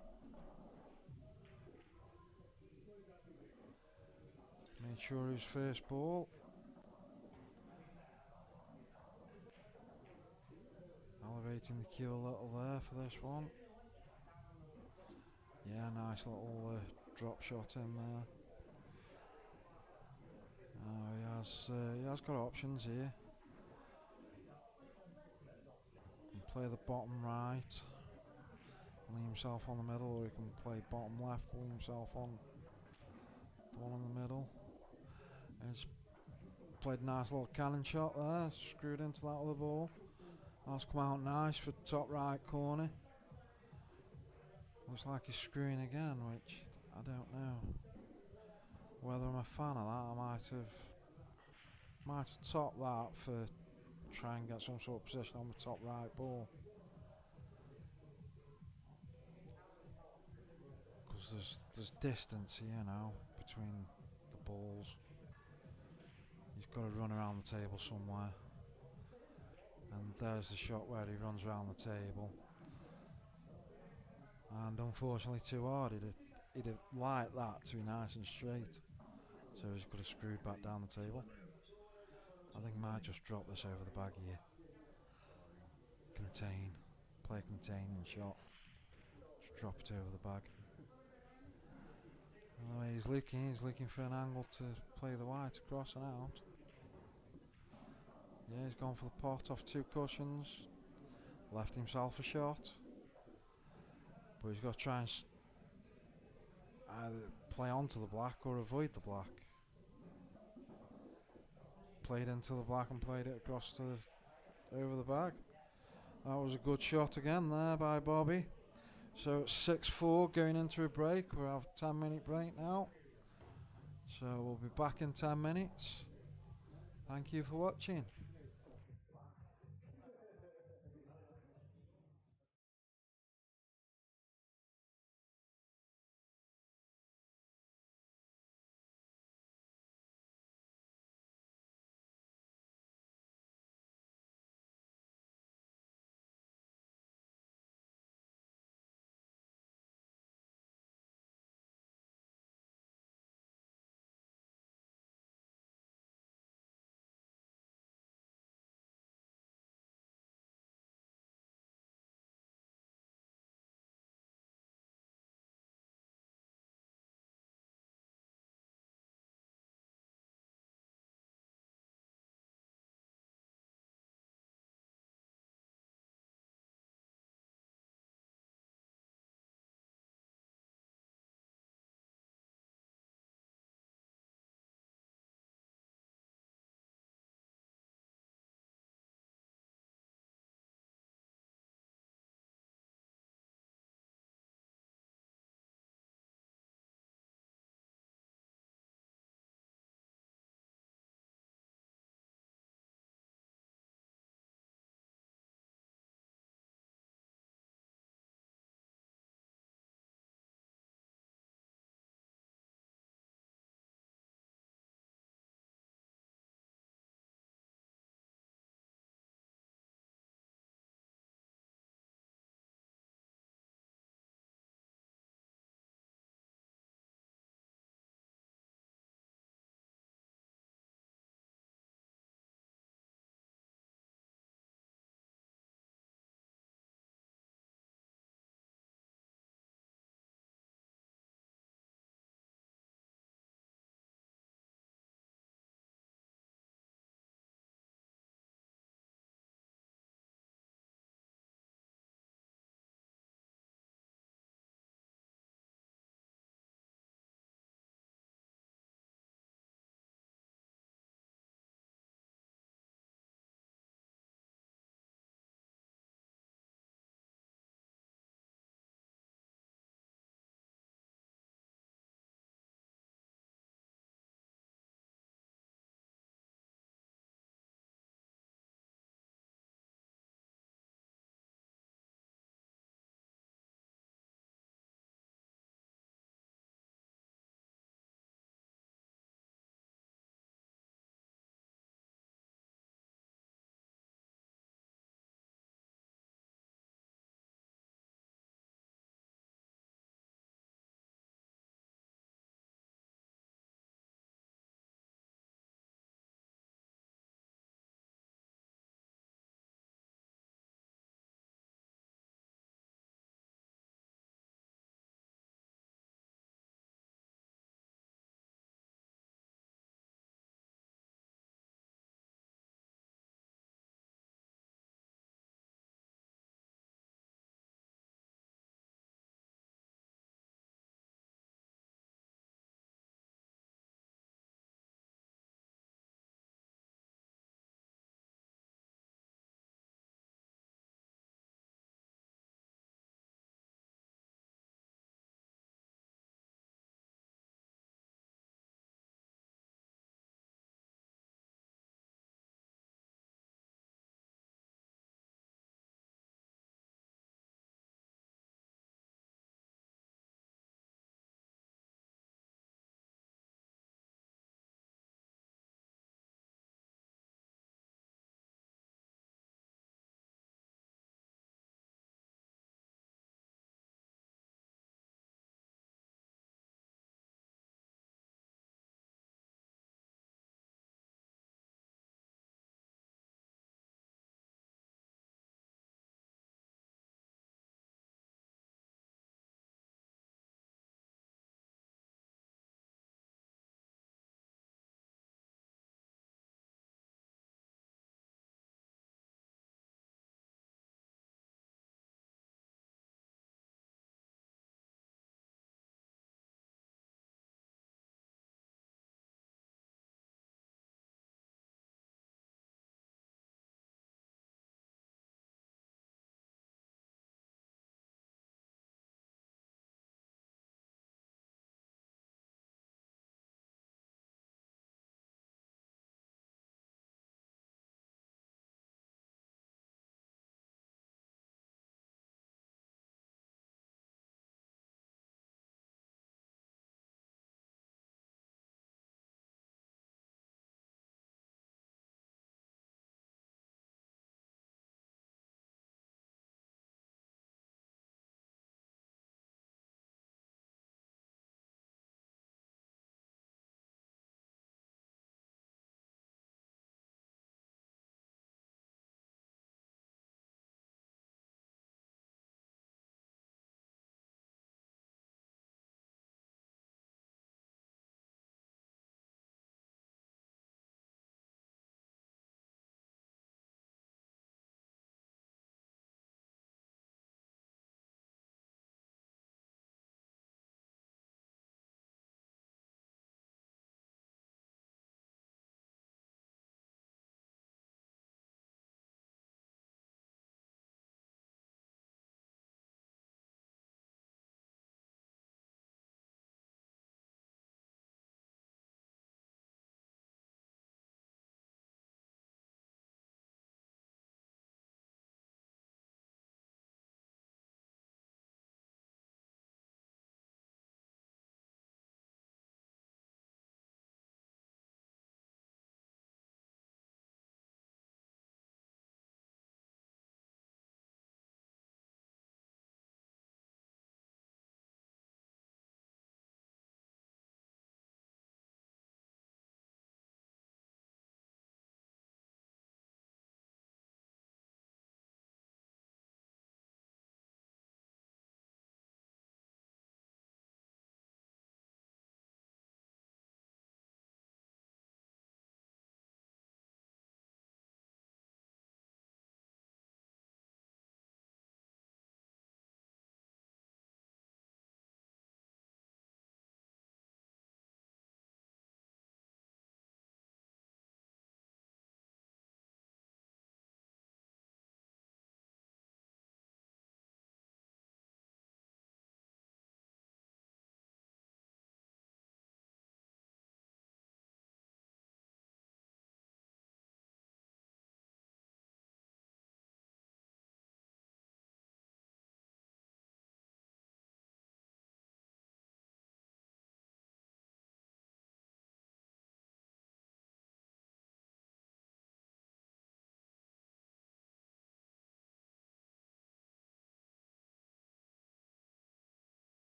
Made sure his first ball. Elevating the cue a little there for this one. Yeah, nice little drop shot in there. He has got options here. He can play the bottom right, lean himself on the middle, or he can play bottom left, lean himself on the one in the middle. He's played a nice little cannon shot there, screwed into that other ball. That's come out nice for top right corner. Looks like he's screwing again, which I don't know whether I'm a fan of that. I might have topped that for try and get some sort of position on the top right ball, because there's distance here now between the balls. He's got to run around the table somewhere, and there's the shot where he runs around the table, and unfortunately too hard. He'd have liked that to be nice and straight, so he's got to screw back down the table. I think he might just drop this over the bag here. Contain, play a containing shot, just drop it over the bag. Anyway, he's looking for an angle to play the white across and out. Yeah, he's gone for the pot off two cushions, left himself a shot, but he's got to try and either play onto the black or avoid the black. Played into the black and played it across to over the bag. That was a good shot again there by Bobby. So it's 6-4 going into a break. We'll have a 10-minute break now. So we'll be back in 10 minutes. Thank you for watching.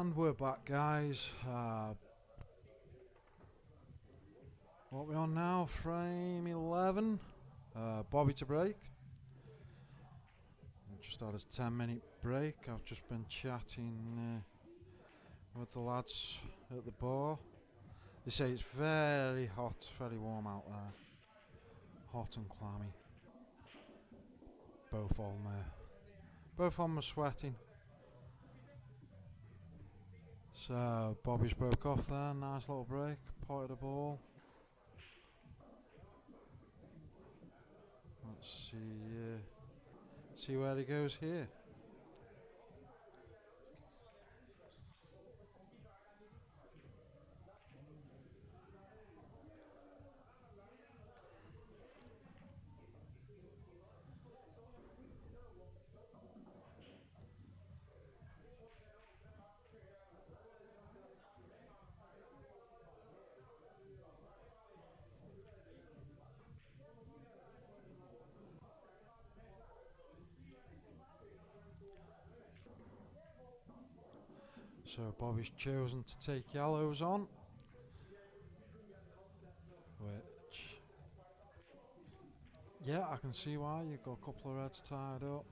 And we're back, guys. What are we on now? Frame 11. Bobby to break. Just had a 10-minute break. I've just been chatting with the lads at the bar. They say it's very hot, very warm out there. Hot and clammy. Both of them are sweating. So Bobby's broke off there. Nice little break. Potted the ball. Let's see where he goes here. So Bobby's chosen to take yellows on, which, yeah, I can see why. You've got a couple of reds tied up.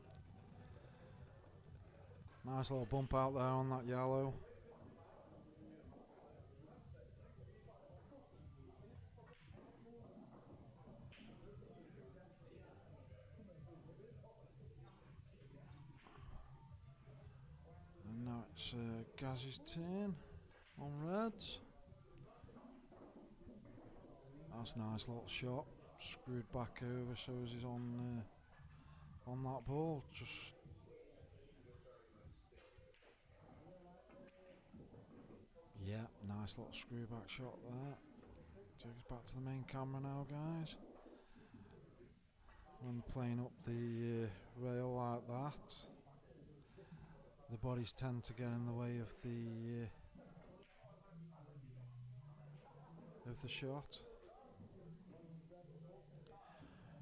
Nice little bump out there on that yellow. And now it's Gaz's turn on reds. That's a nice little shot. Screwed back over so as he's on that ball. Just yeah, nice little screw back shot there. Takes us back to the main camera now, guys. When playing up the rail like that, the bodies tend to get in the way of the shot.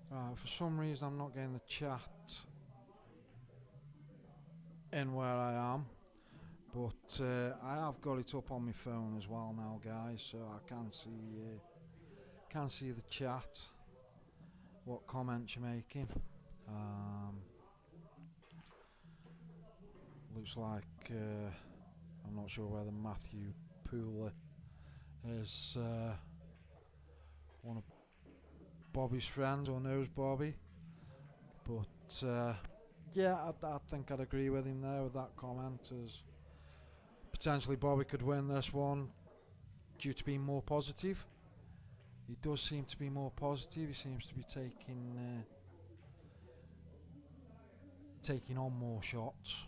Right, for some reason I'm not getting the chat in where I am, but I have got it up on my phone as well now, guys, so I can see the chat, what comments you're making. Looks like I'm not sure whether Matthew Pooler is one of Bobby's friends or knows Bobby, but yeah, I think I'd agree with him there with that comment, as potentially Bobby could win this one due to being more positive. He does seem to be more positive. He seems to be taking on more shots,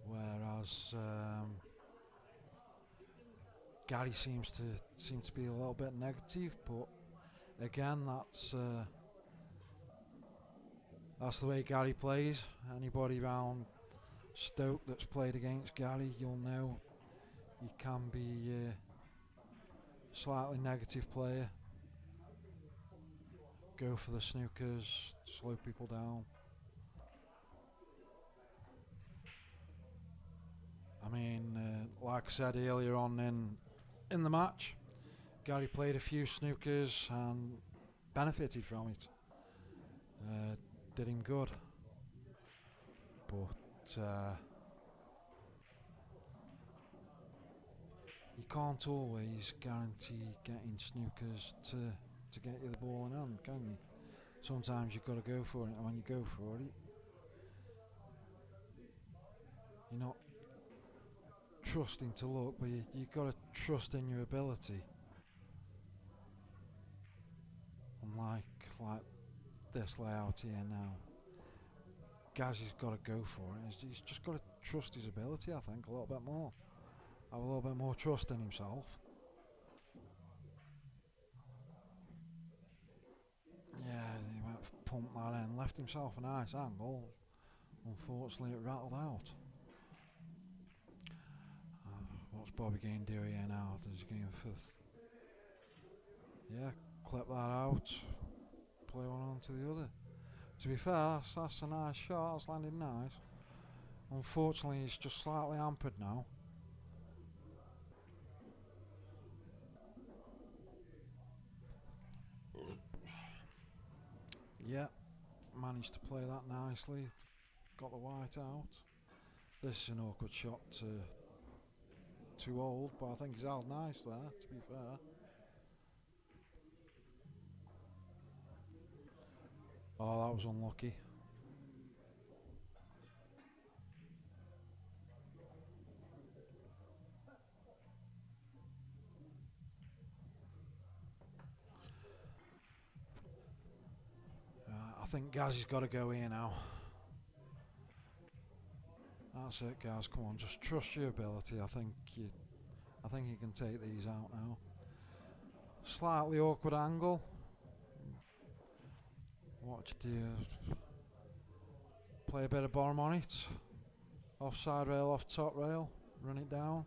whereas Gary seems to be a little bit negative. But again, that's the way Gary plays. Anybody round Stoke that's played against Gary, you'll know he can be a slightly negative player. Go for the snookers, slow people down. I mean, like I said earlier on in the match, Gary played a few snookers and benefited from it. Did him good. But you can't always guarantee getting snookers to get you the ball in hand, can you? Sometimes you've got to go for it, and when you go for it, you're not trusting to luck, but you've got to trust in your ability. Unlike this layout here now, Gazzy's got to go for it. He's just got to trust his ability, I think, a little bit more. Have a little bit more trust in himself. Yeah, he went pump that in, left himself a nice angle. Unfortunately, it rattled out. What's Bobby going to do here now? Does he go for yeah, clip that out, play one on to the other. To be fair, that's a nice shot. That's landed nice. Unfortunately, he's just slightly hampered now. Yeah, managed to play that nicely. Got the white out. This is an awkward shot to hold, but I think he's held nice there, to be fair. Oh, that was unlucky. I think Gazzy's got to go here now. That's it, Gaz. Come on, just trust your ability. I think you can take these out now. Slightly awkward angle. What do you do? Play a bit of bottom on it. Offside rail, off top rail. Run it down.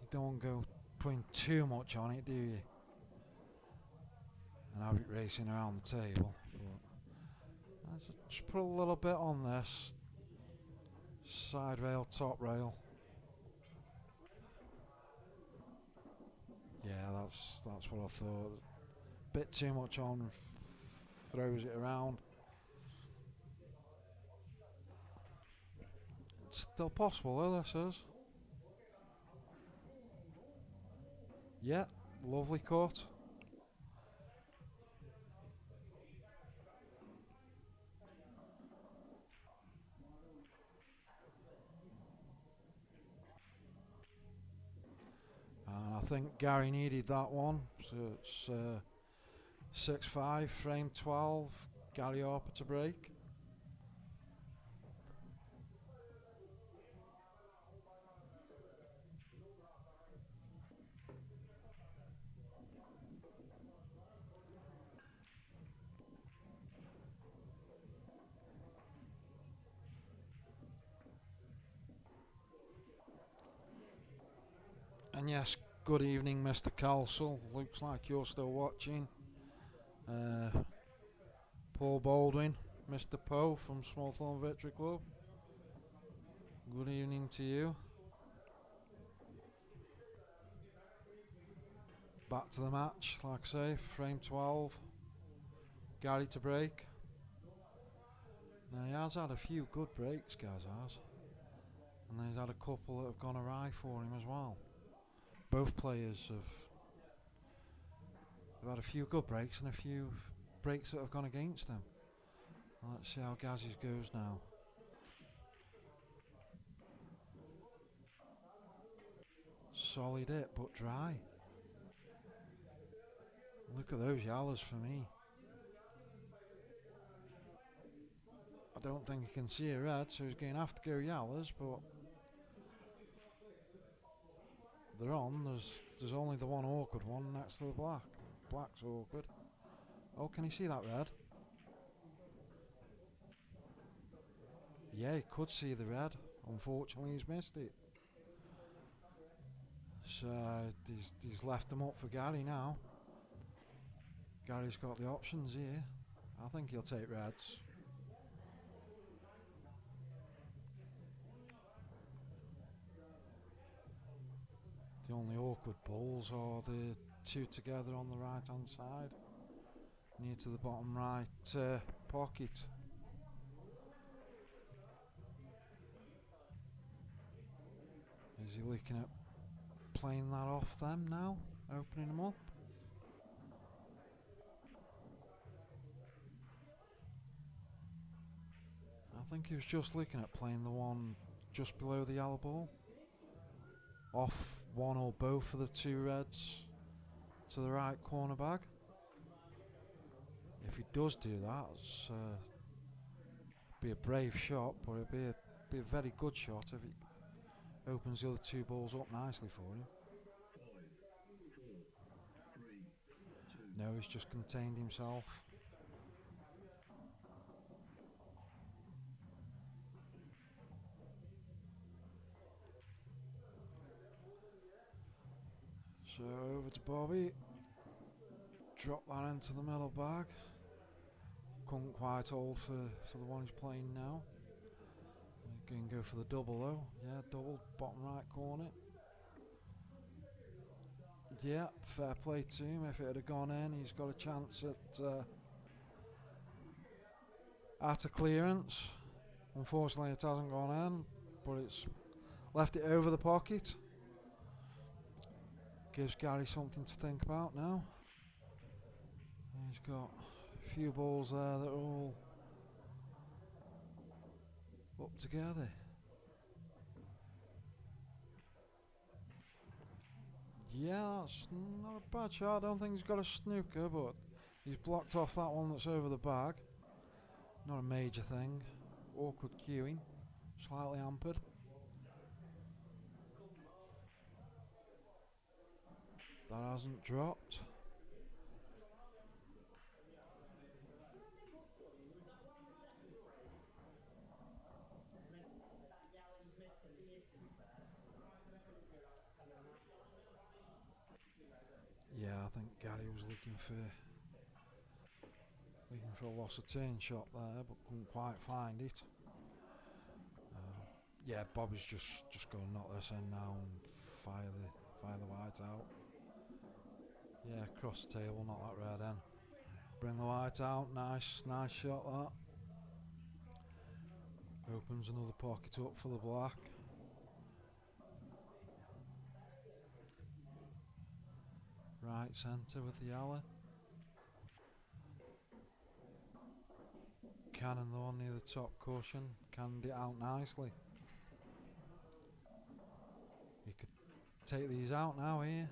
You don't go putting too much on it, do you? And have it racing around the table. But just put a little bit on this. Side rail, top rail. Yeah, that's what I thought. Bit too much on, throws it around. It's still possible though, this is. Yeah, lovely cut. And I think Gary needed that one. So it's 6-5, frame 12, Gary Harper to break. And yes, good evening, Mr. Castle. Looks like you're still watching. Paul Baldwin, Mr. Poe from Smallthorne Victory Club. Good evening to you. Back to the match, like I say, frame 12. Gary to break. Now he has had a few good breaks, Gaz has. And he's had a couple that have gone awry for him as well. Both players have had a few good breaks and a few breaks that have gone against them. Let's see how Gazzy's goes now. Solid hit, but dry. Look at those yellows for me. I don't think he can see a red, so he's going to have to go yellows, but they're on. There's only the one awkward one next to the black. Black's awkward. Oh, can you see that red? Yeah, he could see the red. Unfortunately, he's missed it. So he's left them up for Gary now. Gary's got the options here. I think he'll take reds. The only awkward balls are the two together on the right hand side, near to the bottom right pocket. Is he looking at playing that off them now, opening them up? I think he was just looking at playing the one just below the yellow ball. Off one or both of the two reds to the right corner bag. If he does do that, it's be a brave shot, but it'd be a very good shot if it opens the other two balls up nicely for him. No, he's just contained himself. So over to Bobby. Drop that into the middle bag. Couldn't quite hold for the one he's playing now. Going to go for the double though. Yeah, double, bottom right corner. Yeah, fair play to him. If it had gone in, he's got a chance at a clearance. Unfortunately, it hasn't gone in, but it's left it over the pocket. Gives Gary something to think about now. He's got a few balls there that are all up together. Yeah, that's not a bad shot. I don't think he's got a snooker, but he's blocked off that one that's over the bag. Not a major thing. Awkward cueing. Slightly hampered. That hasn't dropped. Yeah, I think Gary was looking for a loss of turn shot there, but couldn't quite find it. Yeah, Bobby's just going to knock this in now and fire the white out. Yeah, cross the table, knock that red in. Bring the white out, nice shot that. Opens another pocket up for the black. Right centre with the yellow. Cannon though near the top cushion, canned it out nicely. He could take these out now here.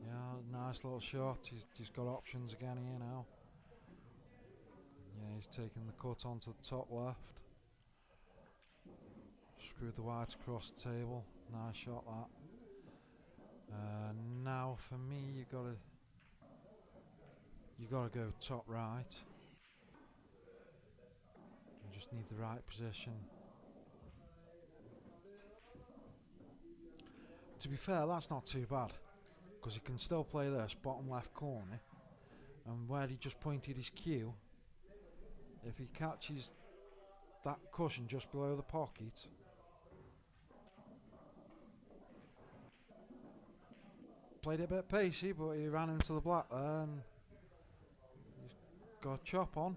Yeah, nice little shot. He's got options again here now. Yeah, he's taking the cut onto the top left. Screwed the white across the table. Nice shot that. Now for me, you gotta go top right. You just need the right position. To be fair, that's not too bad, because he can still play this bottom left corner, and where he just pointed his cue, if he catches that cushion just below the pocket, played it a bit pacey, but he ran into the black there and he's got a chop on.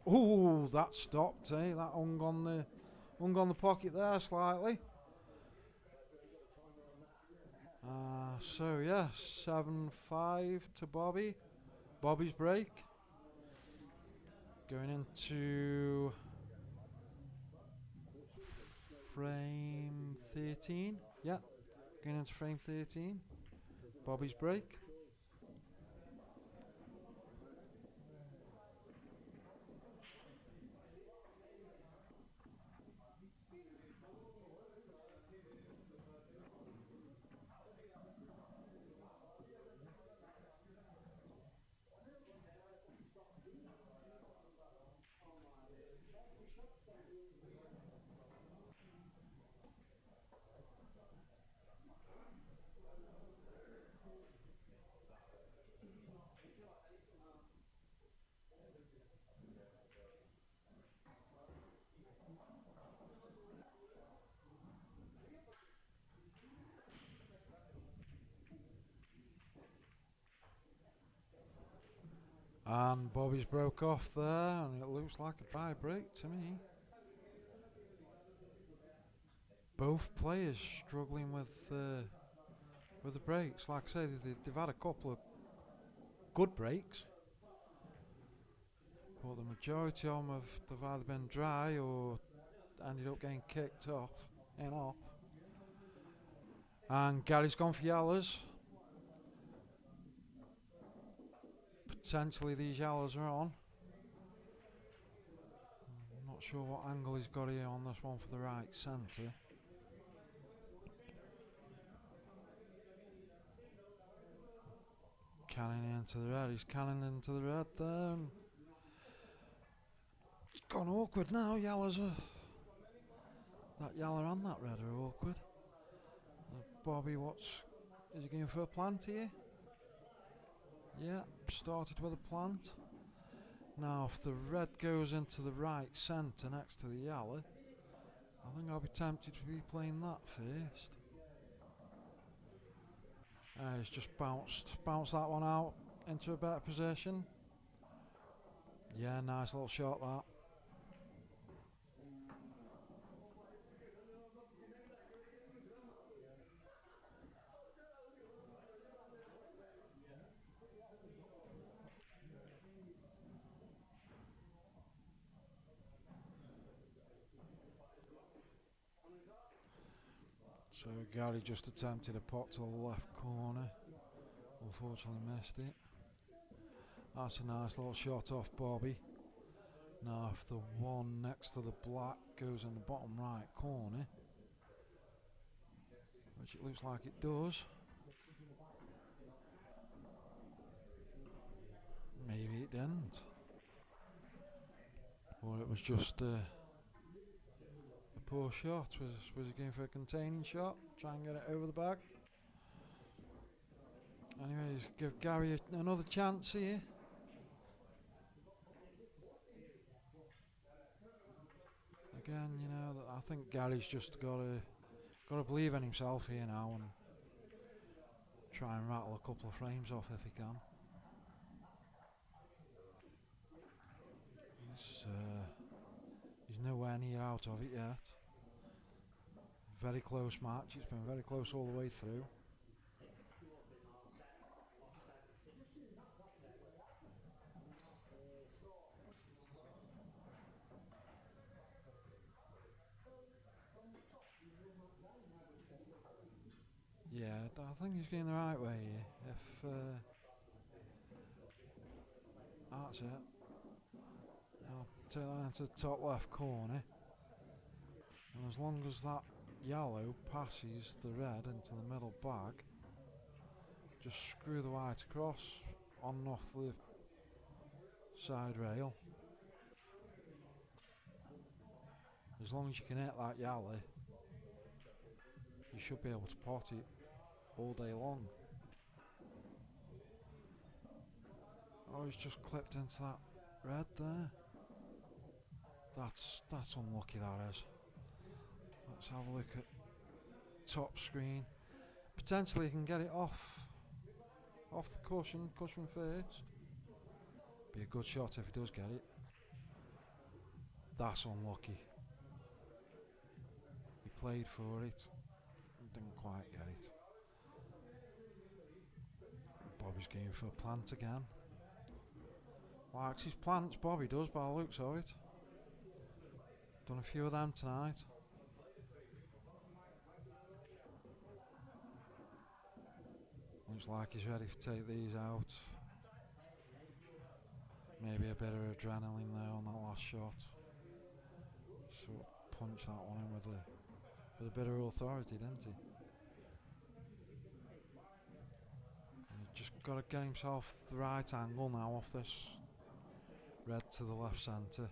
Ooh, that stopped, eh? That hung on the pocket there slightly. So yeah, 7-5 to Bobby. Bobby's break. Going into frame 13. Yeah, going into frame 13. Bobby's break. And Bobby's broke off there, and it looks like a dry break to me. Both players struggling with the breaks. Like I say, they've had a couple of good breaks, but the majority of them they've either been dry or ended up getting kicked off. And Gary's gone for yellows. Potentially these yellows are on. I'm not sure what angle he's got here on this one for the right centre. Canning into the red. He's canning into the red there. It's gone awkward now. Yellows are... That yellow and that red are awkward. Bobby, is he going for a plant here? Yeah, started with a plant. Now if the red goes into the right centre next to the yellow, I think I'll be tempted to be playing that first. He's just bounced that one out into a better position. Yeah, nice little shot that. So Gary just attempted a pot to the left corner. Unfortunately missed it. That's a nice little shot off Bobby. Now if the one next to the black goes in the bottom right corner, which it looks like it does, maybe it didn't. Or it was just a poor shot. Was he going for a containing shot? Try and get it over the bag? Anyways, give Gary another chance here. Again, you know, I think Gary's just got to believe in himself here now and try and rattle a couple of frames off if he can. He's nowhere near out of it yet. Very close match. It's been very close all the way through. Yeah, I think he's going the right way here. If that's it. I'll take that into the top left corner. And as long as that yellow passes the red into the middle bag, just screw the white across, on and off the side rail. As long as you can hit that yellow, you should be able to pot it all day long. Oh, he's just clipped into that red there. That's unlucky, that is. Let's have a look at top screen. Potentially he can get it off the cushion first. Be a good shot if he does get it. That's unlucky. He played for it, didn't quite get it. Bobby's going for a plant again. Likes his plants, Bobby does, by the looks of it. Done a few of them tonight. Looks like he's ready to take these out. Maybe a bit of adrenaline there on that last shot. So punch that one in with a bit of authority, didn't he? He's just got to get himself the right angle now off this red to the left centre.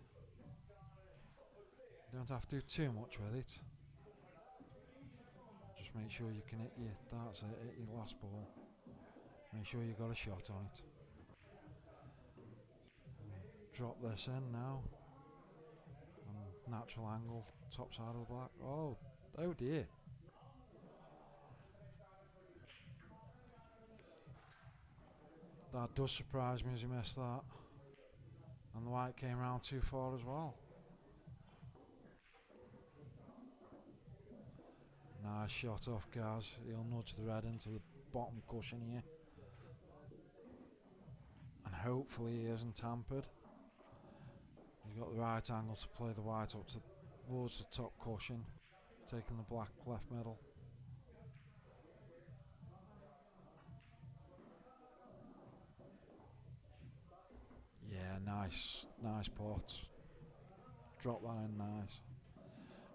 You don't have to do too much with it. Just make sure you can hit your last ball. Make sure you got a shot on it. Drop this in now. And natural angle, top side of the black. Oh dear. That does surprise me as he missed that. And the white came round too far as well. Nice shot off Gaz. He'll nudge the red into the bottom cushion here. And hopefully he isn't tampered. He's got the right angle to play the white up towards the top cushion, taking the black left middle. Yeah, nice pot. Drop that in nice.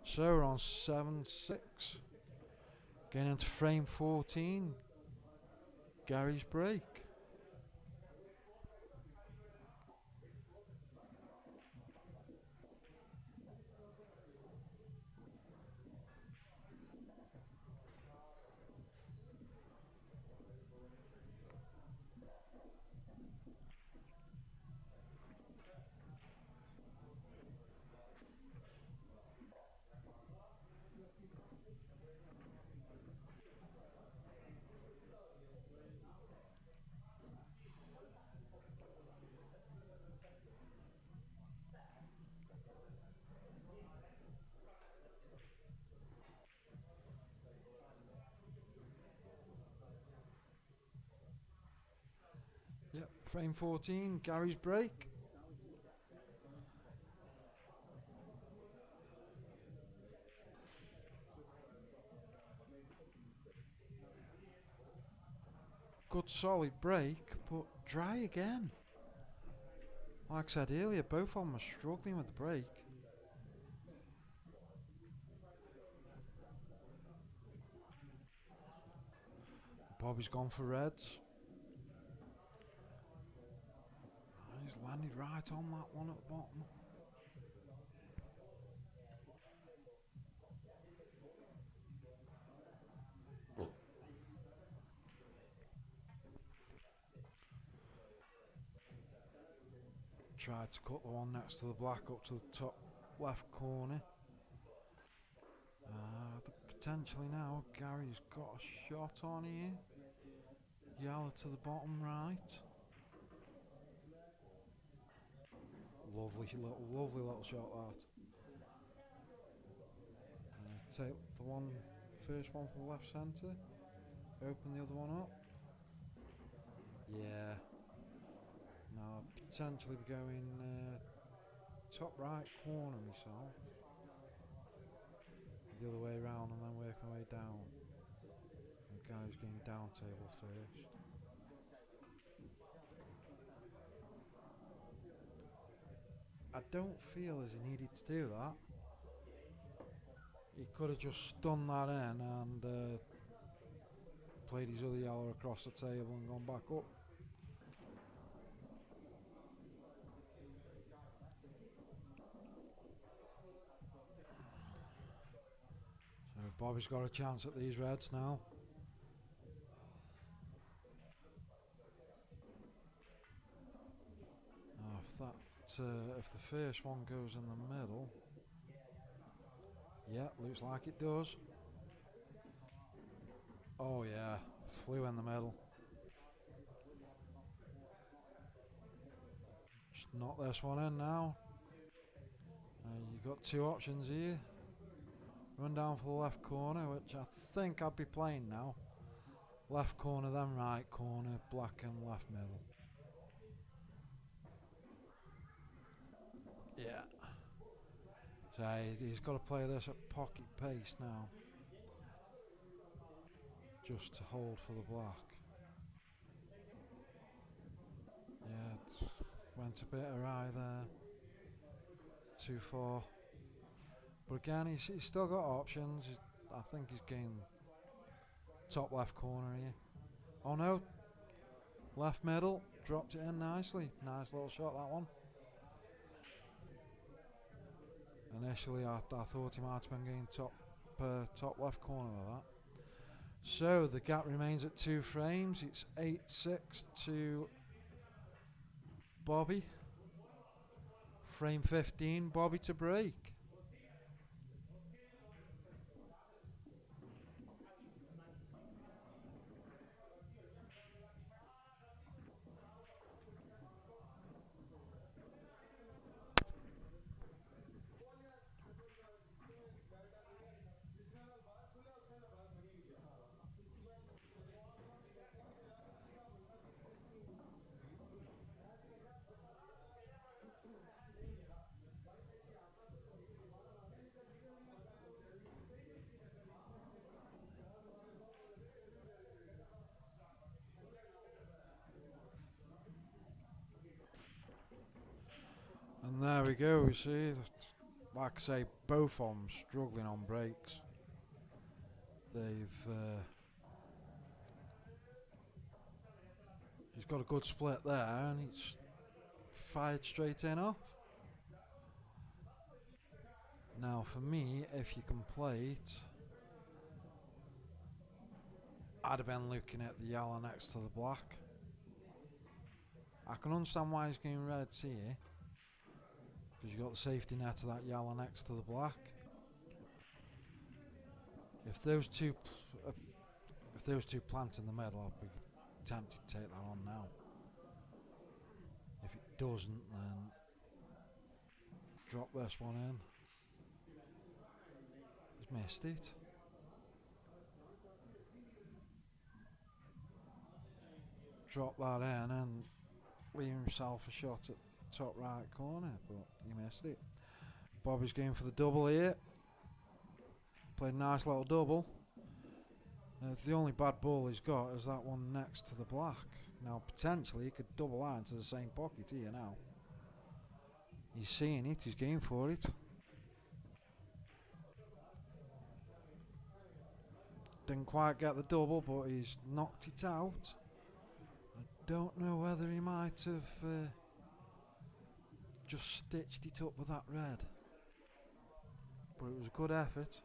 So we're on 7-6. Getting into frame 14. Gary's break. Frame 14, Gary's break. Good solid break, but dry again. Like I said earlier, both of them are struggling with the break. Bobby's gone for reds. He's landed right on that one at the bottom. Tried to cut the one next to the black up to the top left corner. Potentially now Gary's got a shot on here. Yellow to the bottom right. Lovely little shot that. Take the first one from the left centre. Open the other one up. Yeah. Now potentially be going top right corner myself. The other way around and then work my way down. And Gary's going down table first. I don't feel as he needed to do that. He could have just stunned that in and played his other yellow across the table and gone back up. So Bobby's got a chance at these reds now. If the first one goes in the middle, yeah, looks like it does. Oh yeah, flew in the middle. Just knock this one in now. You've got two options here. Run down for the left corner, which I think I'd be playing now. Left corner, then right corner, black and left middle. Yeah. So he's got to play this at pocket pace now. Just to hold for the black. Yeah, it went a bit awry there. Too far. But again, he's still got options. I think he's getting top left corner here. Oh no. Left middle. Dropped it in nicely. Nice little shot, that one. Initially, I thought he might have been getting top left corner with that. So the gap remains at 2 frames. It's 8-6 to Bobby. Frame 15, Bobby to break. And there we go, we see, like I say, both of them struggling on breaks. He's got a good split there and he's fired straight in off. Now for me, if you can play it, I'd have been looking at the yellow next to the black. I can understand why he's going reds here, because you've got the safety net of that yellow next to the black. If those two plant in the middle, I'd be tempted to take that on now. If it doesn't, then drop this one in. He's missed it. Drop that in and leave himself a shot at the top right corner, but he missed it. Bobby's going for the double here. Played a nice little double. The only bad ball he's got is that one next to the black. Now potentially he could double that into the same pocket here now. He's seeing it, he's going for it. Didn't quite get the double, but he's knocked it out. I don't know whether he might have just stitched it up with that red, but it was a good effort.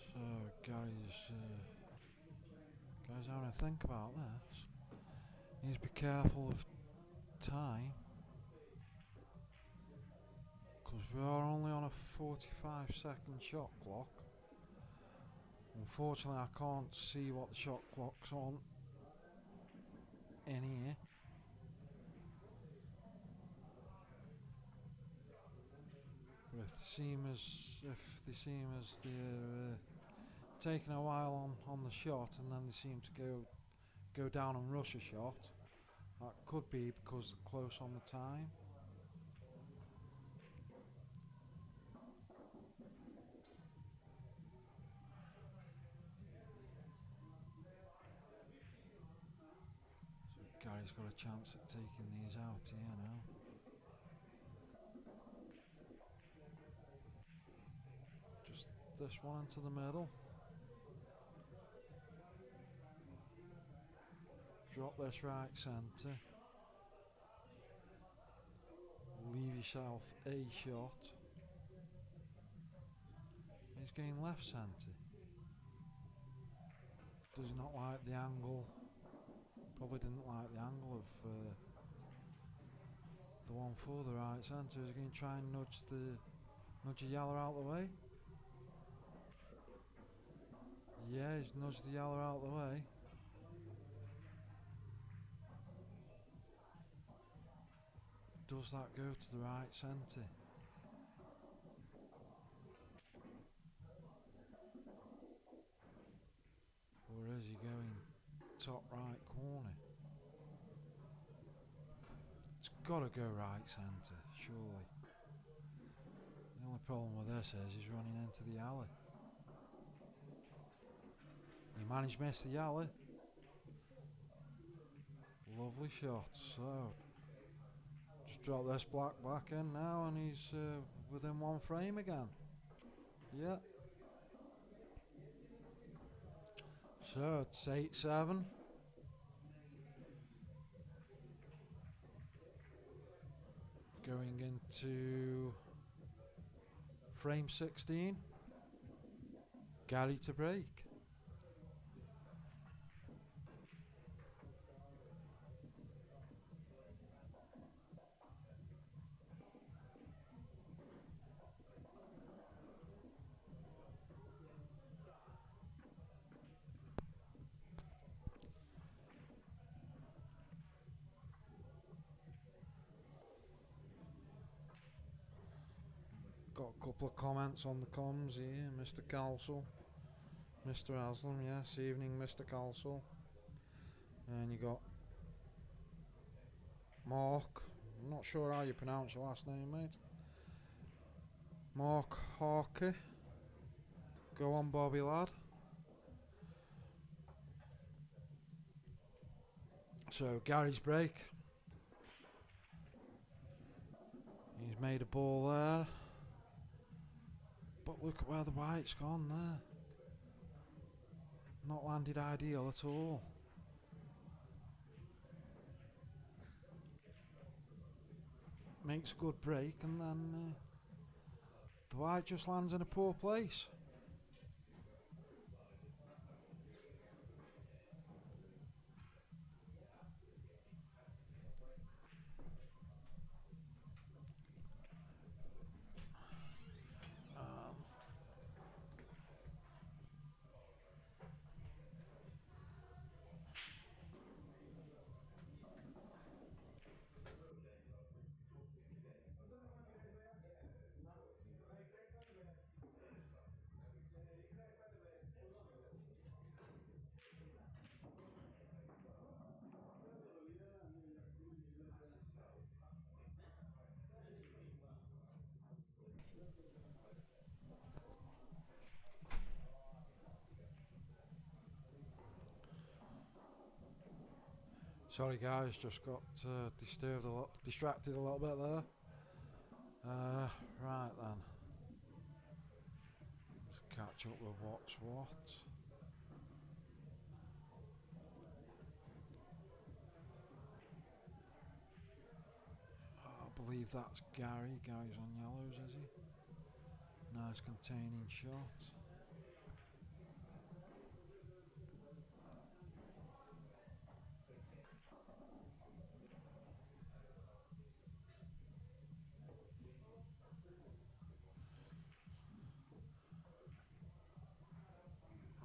So Gary's having to think about this. He needs to be careful of time, because we are only on a 45-second shot clock. Unfortunately I can't see what the shot clock's on in here. But if they seem as they're taking a while on the shot, and then they seem to go down and rush a shot, that could be because they're close on the time. So Gary's got a chance at taking these out here now. Just this one into the middle. Drop this right centre. Leave yourself a shot. He's going left centre. Does not like the angle. Probably didn't like the angle of the one for the right centre. He's going to try and nudge the yellow out the way. Yeah, he's nudged the yellow out the way. Does that go to the right centre? Or is he going top right corner? It's got to go right centre, surely. The only problem with this is he's running into the alley. He managed to miss the alley. Lovely shot. So just drop this black back in now, and he's within one frame again. Yeah. So it's 8-7. Going into frame 16. Gary to break. Got a couple of comments on the comms here. Mr. Calsell, Mr. Aslam, yes, evening Mr. Calsell. And you got Mark, I'm not sure how you pronounce your last name, mate. Mark Harker. Go on, Bobby lad. So Gary's break. He's made a ball there. But look at where the white's gone there. Not landed ideal at all. Makes a good break, and then the white just lands in a poor place. Sorry guys, just got distracted a little bit there. Right then. Let's catch up with what's what. I believe that's Gary. Gary's on yellows, is he? Nice containing shot.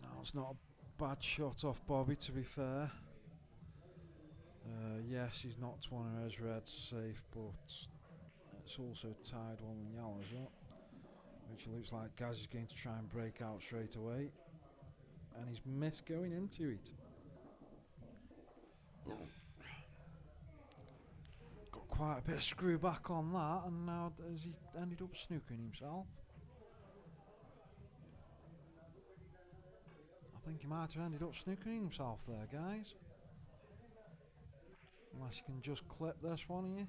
No, it's not a bad shot off Bobby, to be fair. Yes, he's knocked one of his reds safe, but it's also tied one of the yellows up, which looks like Gaz is going to try and break out straight away, and he's missed going into it. Got quite a bit of screw back on that, and now has he ended up snookering himself? I think he might have ended up snookering himself there, guys. Unless you can just clip this one here.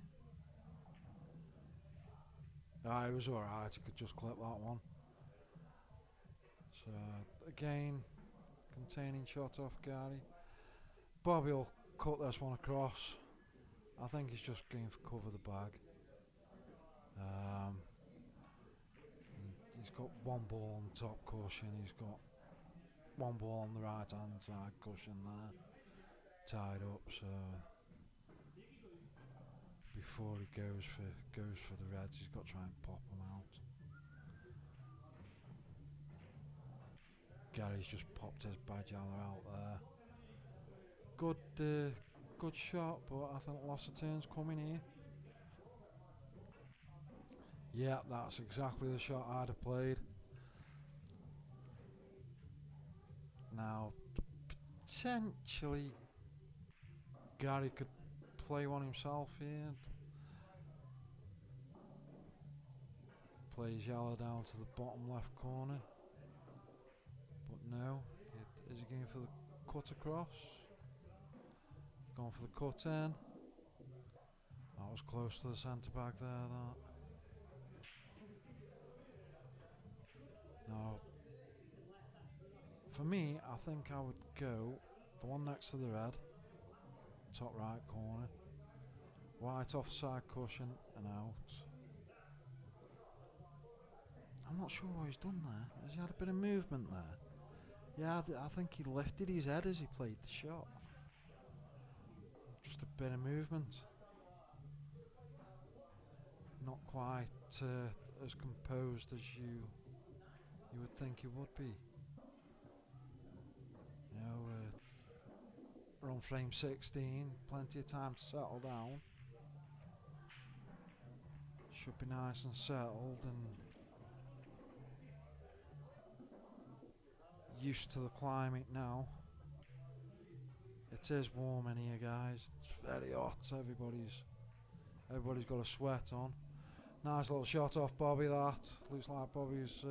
Ah, it was alright, you could just clip that one. So, again, containing shot off Gary. Bobby will cut this one across. I think he's just going for cover the bag. He's got one ball on the top cushion, he's got one ball on the right hand side cushion there, tied up, so before he goes for the reds, he's got to try and pop them out. Gary's just popped his badger out there. Good shot, but I think lots of turns coming here. Yeah, that's exactly the shot I'd have played. Now, potentially, Gary could play one himself here. Plays yellow down to the bottom left corner. But no, is he going for the cut across? Going for the cut in. That was close to the centre back there, that. Now, for me, I think I would go the one next to the red, top right corner, white offside cushion and out. I'm not sure what he's done there. Has he had a bit of movement there? Yeah, I think he lifted his head as he played the shot. Just a bit of movement. Not quite as composed as you would think he would be. You know, we're on frame 16, plenty of time to settle down. Should be nice and settled and used to the climate now. It is warm in here, guys. It's very hot. Everybody's got a sweat on. Nice little shot off Bobby, that. Looks like Bobby's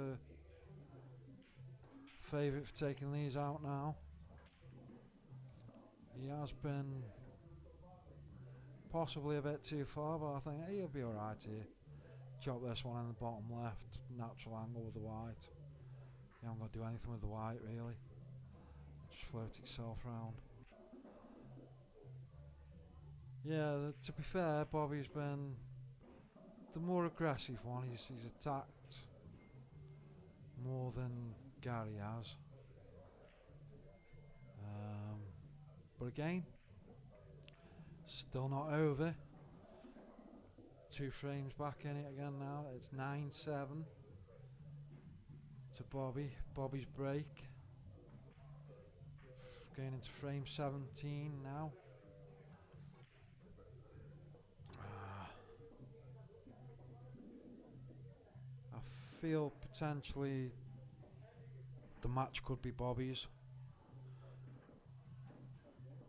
favourite for taking these out now. He has been possibly a bit too far, but I think he'll be alright here. Chop this one in the bottom left, natural angle with the white. You haven't got to do anything with the white really. Just float itself round. Yeah, to be fair, Bobby's been the more aggressive one. He's attacked more than Gary has. But again, still not over. 2 frames back in it again now. It's 9-7 to Bobby. Bobby's break. Going into frame 17 now. I feel potentially the match could be Bobby's,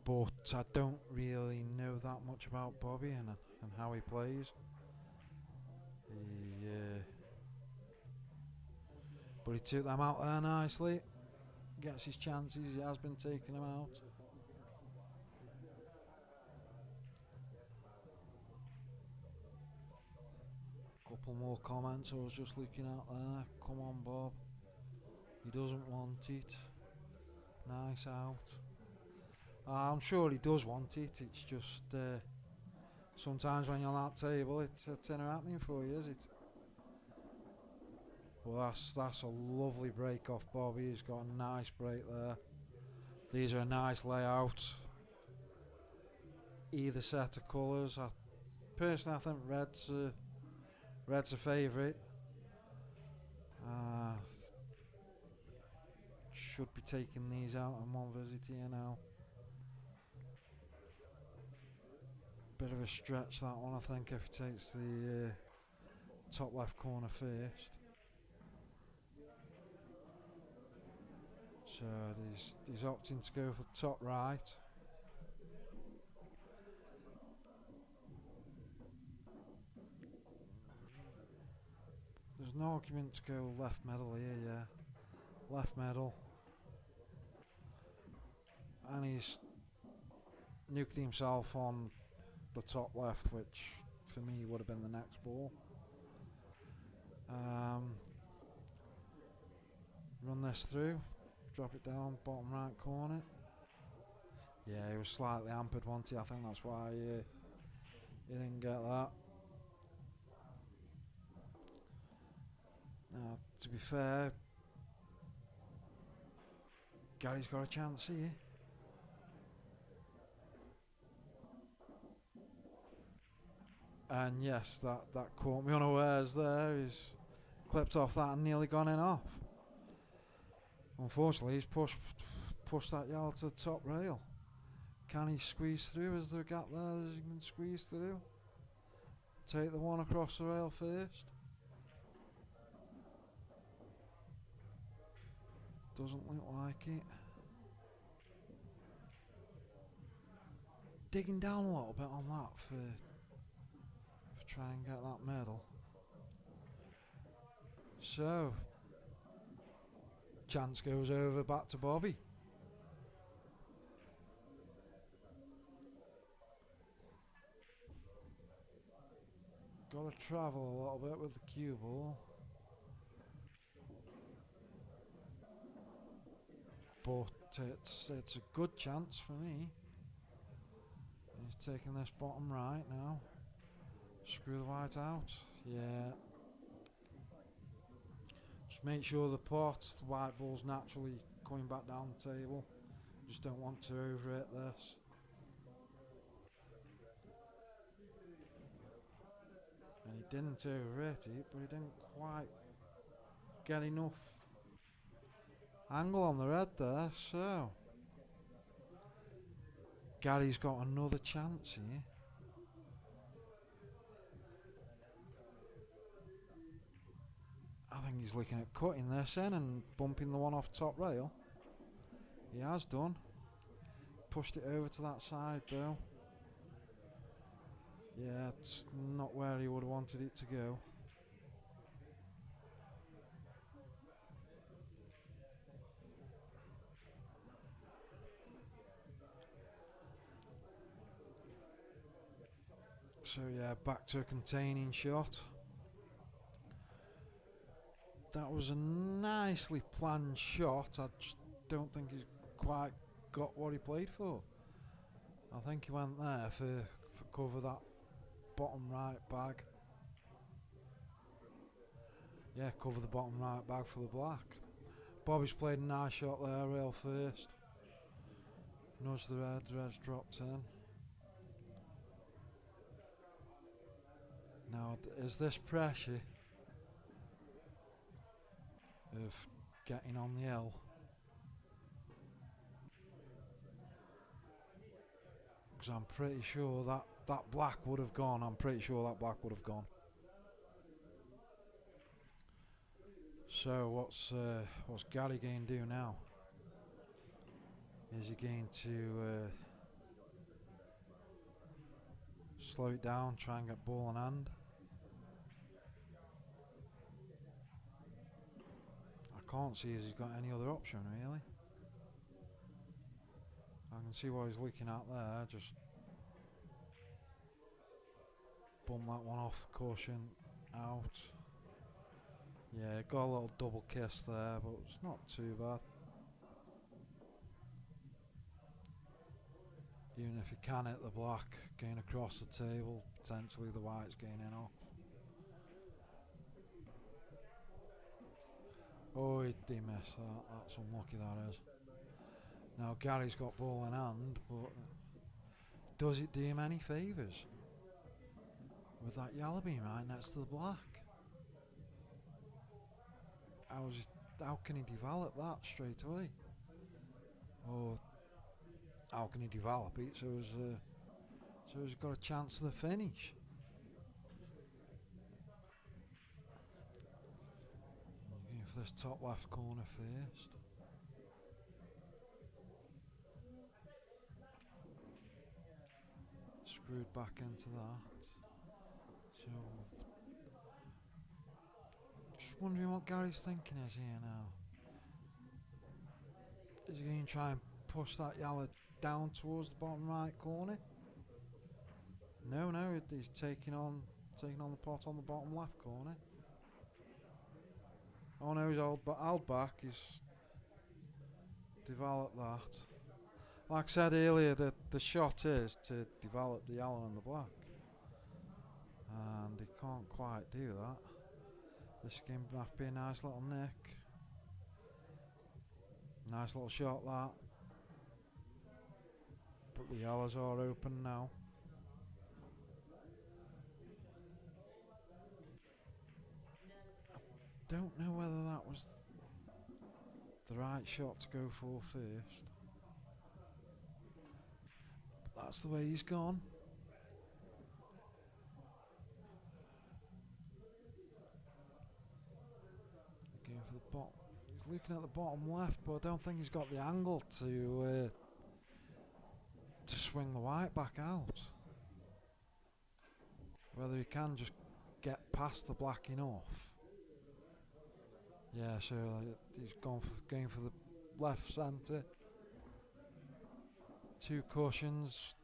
but I don't really know that much about Bobby and how he plays. But he took them out there nicely. Gets his chances. He has been taking them out. couple more comments I was just looking at there. Come on, Bob. He doesn't want it. Nice out. I'm sure he does want it. It's just sometimes when you're on that table, it's not happening for you, is it? Well, that's a lovely break off Bobby. He's got a nice break there. These are a nice layout. Either set of colours. Personally, I think red's a favourite. Should be taking these out on one visit here now. Bit of a stretch that one, I think, if he takes the top left corner first. So he's opting to go for the top right. There's no argument to go left middle here, yeah. Left middle. And he's nuked himself on the top left, which for me would have been the next ball. Run this through. Drop it down, bottom right corner. Yeah, he was slightly hampered, wasn't he? I think that's why he didn't get that. Now, to be fair, Gary's got a chance here. And yes, that caught me unawares there. He's clipped off that and nearly gone in off. Unfortunately, he's pushed that yellow to the top rail. Can he squeeze through? Is there a gap there that he can squeeze through? Take the one across the rail first. Doesn't look like it. Digging down a little bit on that for try and get that medal. So chance goes over back to Bobby. Got to travel a little bit with the cue ball. But it's a good chance for me. He's taking this bottom right now. Screw the white out. Yeah. Just make sure the white ball's naturally coming back down the table. Just don't want to overhit this. And he didn't overhit it, but he didn't quite get enough angle on the red there, so Gary's got another chance here. I think he's looking at cutting this in and bumping the one off top rail. He has done. Pushed it over to that side though. Yeah, it's not where he would have wanted it to go. So yeah, back to a containing shot. That was a nicely planned shot. I just don't think he's quite got what he played for. I think he went there for cover that bottom right bag. Yeah, cover the bottom right bag for the black. Bobby's played a nice shot there, rail first. Nudge the red's dropped in. Now, is this pressure of getting on the hill? Because I'm pretty sure that black would have gone. I'm pretty sure that black would have gone. So what's Gary going to do now? Is he going to slow it down, try and get ball in hand? I can't see as he's got any other option really. I can see what he's looking at there, just bum that one off the cushion, out. Yeah, got a little double kiss there, but it's not too bad. Even if you can hit the black, going across the table, potentially the white's gaining off. Oh, he missed that. That's unlucky, that is. Now Gary's got ball in hand, but does it do him any favours? With that yellow being right next to the black. How can he develop that straight away? Or how can he develop it so he's got a chance of the finish? Going for this top left corner first. Screwed back into that. So just wondering what Gary's thinking is here now. Is he going to try and push that yellow down towards the bottom right corner? No, he's taking on the pot on the bottom left corner. Oh no, he's held back. He's developed that. Like I said earlier, the shot is to develop the yellow and the black, and he can't quite do that. This game might be a nice little nick. Nice little shot, that. But the yellows are open now. I don't know whether that was the right shot to go for first. But that's the way he's gone. Going for the bottom. He's looking at the bottom left, but I don't think he's got the angle to swing the white back out. Whether he can just get past the black enough. Yeah, so he's going for the left centre. Two cushions.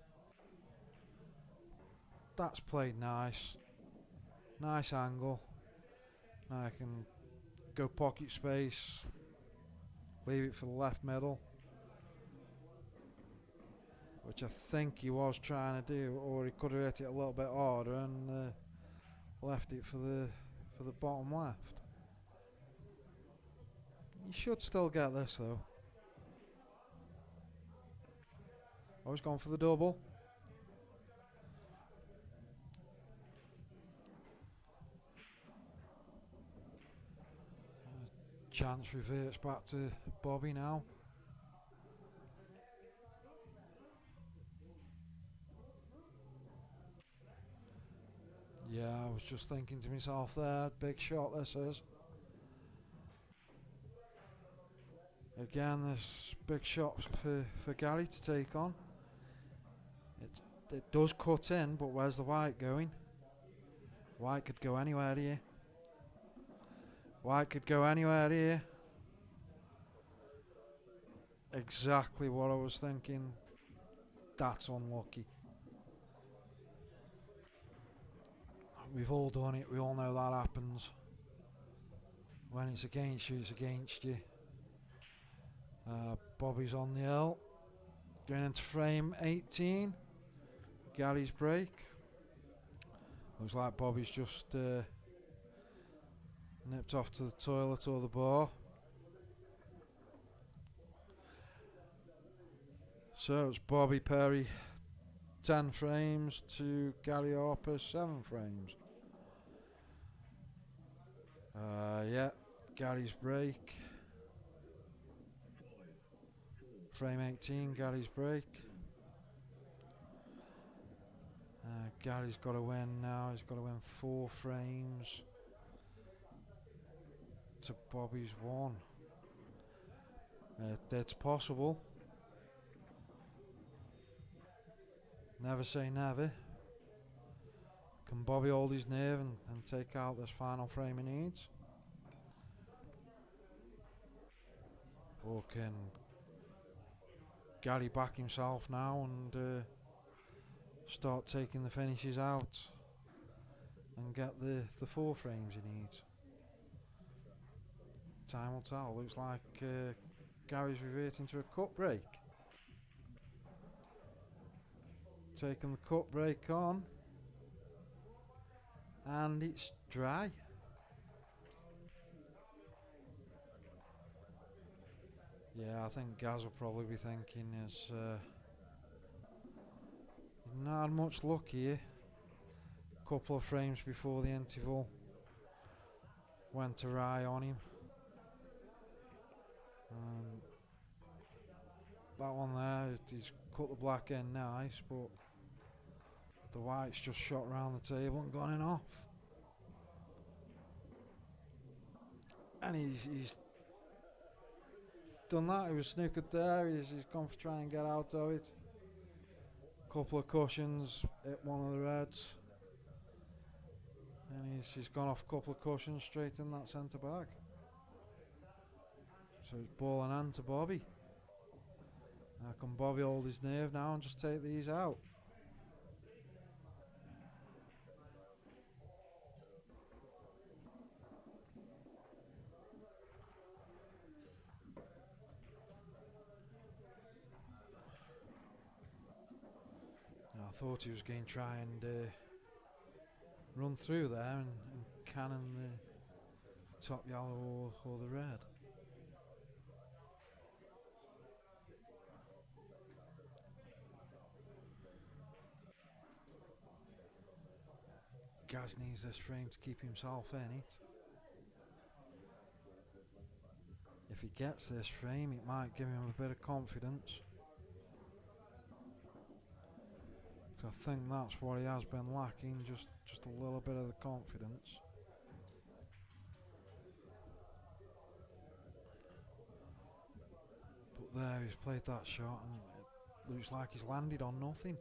That's played nice. Nice angle. Now I can go pocket space. Leave it for the left middle. Which I think he was trying to do, or he could have hit it a little bit harder and left it for the bottom left. You should still get this though. I was going for the double. Chance reverts back to Bobby now. Yeah, I was just thinking to myself there, big shot this is. Again, this big shot for Gary to take on. It does cut in, but where's the white going? White could go anywhere here. White could go anywhere here. Exactly what I was thinking. That's unlucky. We've all done it. We all know that happens. When it's against you, it's against you. Bobby's on the L. Going into frame 18. Gary's break. Looks like Bobby's just nipped off to the toilet or the bar. So it's Bobby Perry 10 frames to Gary Harper 7 frames. Yeah, Gary's break. Frame 18, Gary's break. Gary's got to win now. He's got to win 4 frames to Bobby's 1. It's possible. Never say never. Can Bobby hold his nerve and take out this final frame he needs? Or can Gary back himself now and start taking the finishes out? and get the 4 frames he needs. Time will tell. Looks like Gary's reverting to a cut break. Taking the cut break on, and it's dry. Yeah, I think Gaz will probably be thinking he's not had much luck here. Couple of frames before the interval went awry on him. That one there, he's cut the black end nice, but the white's just shot round the table and gone in off. And he's done that. He was snookered there. He's gone for try and get out of it. Couple of cushions, hit one of the reds, and he's gone off a couple of cushions straight in that centre bag. So it's ball in hand to Bobby. Now can Bobby hold his nerve now and just take these out? I thought he was going to try and run through there and cannon the top yellow or the red. Gaz needs this frame to keep himself in it. If he gets this frame, it might give him a bit of confidence. I think that's what he has been lacking, just a little bit of the confidence. But there, he's played that shot and it looks like he's landed on nothing.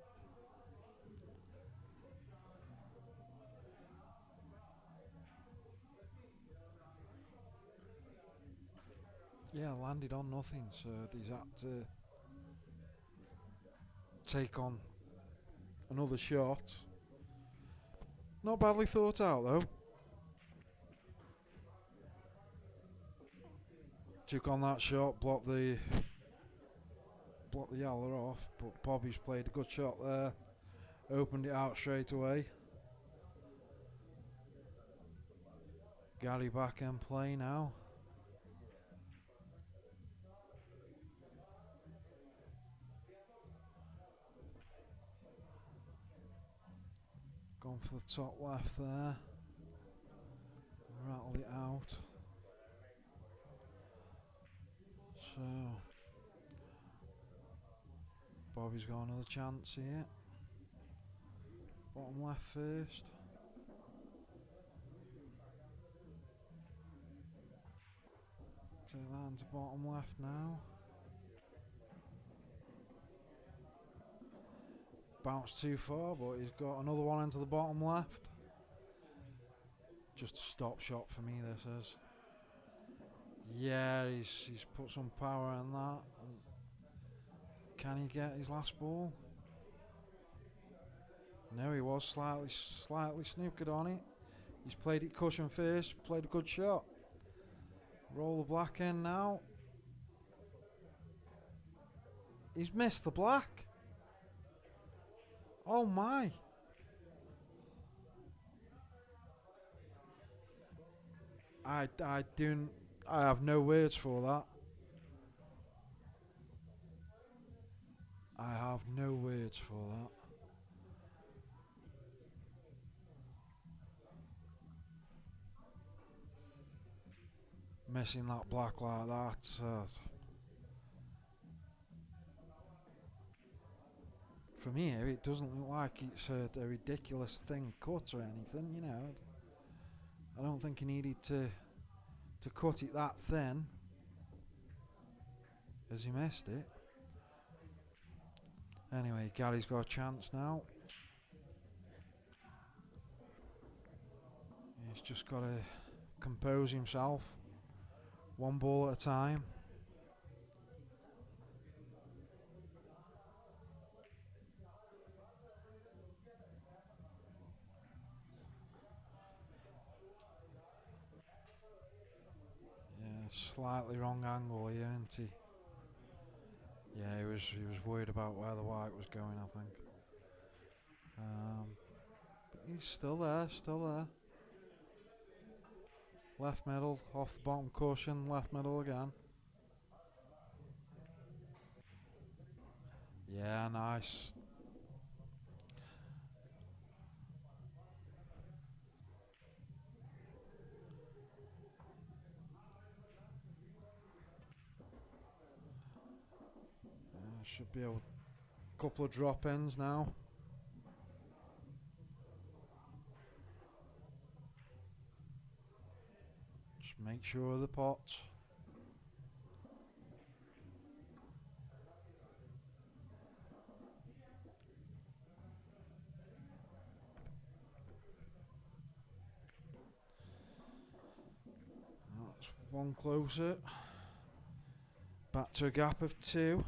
Yeah, landed on nothing, so he's had to take on another shot. Not badly thought out though. Took on that shot, blocked the yellow off, but Bobby's played a good shot there. Opened it out straight away. Gary back in play now. Gone for the top left there. Rattled it out. So Bobby's got another chance here. Bottom left first. Take that into bottom left now. Bounced too far, but he's got another one into the bottom left. Just a stop shot for me, this is. Yeah, he's put some power in that. And can he get his last ball? No, he was slightly snookered on it. He's played it cushion first, played a good shot. Roll the black in now. He's missed the black. Oh my. I have no words for that. I have no words for that. Missing that black like that. From here, it doesn't look like it's a ridiculous thin cut or anything, you know. I don't think he needed to cut it that thin, as he missed it. Anyway, Gary's got a chance now. He's just got to compose himself, one ball at a time. slightly wrong angle here, isn't he? Yeah, he was worried about where the white was going, I think. But he's still there, still there. Left middle, off the bottom cushion, left middle again. Yeah, nice. Should be a couple of drop ins now. Just make sure of the pots. That's one closer. Back to a gap of 2.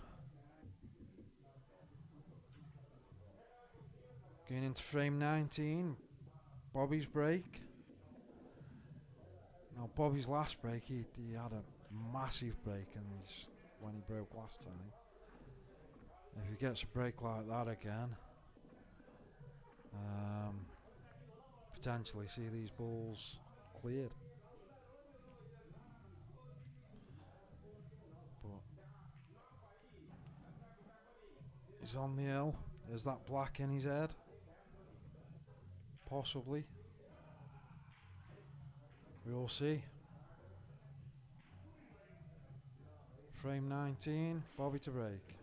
Going into frame 19. Bobby's break. Now Bobby's last break, he had a massive break when he broke last time. If he gets a break like that again, potentially see these balls cleared. But he's on the hill. Is that black in his head? Possibly. We'll see. Frame 19, Bobby to break.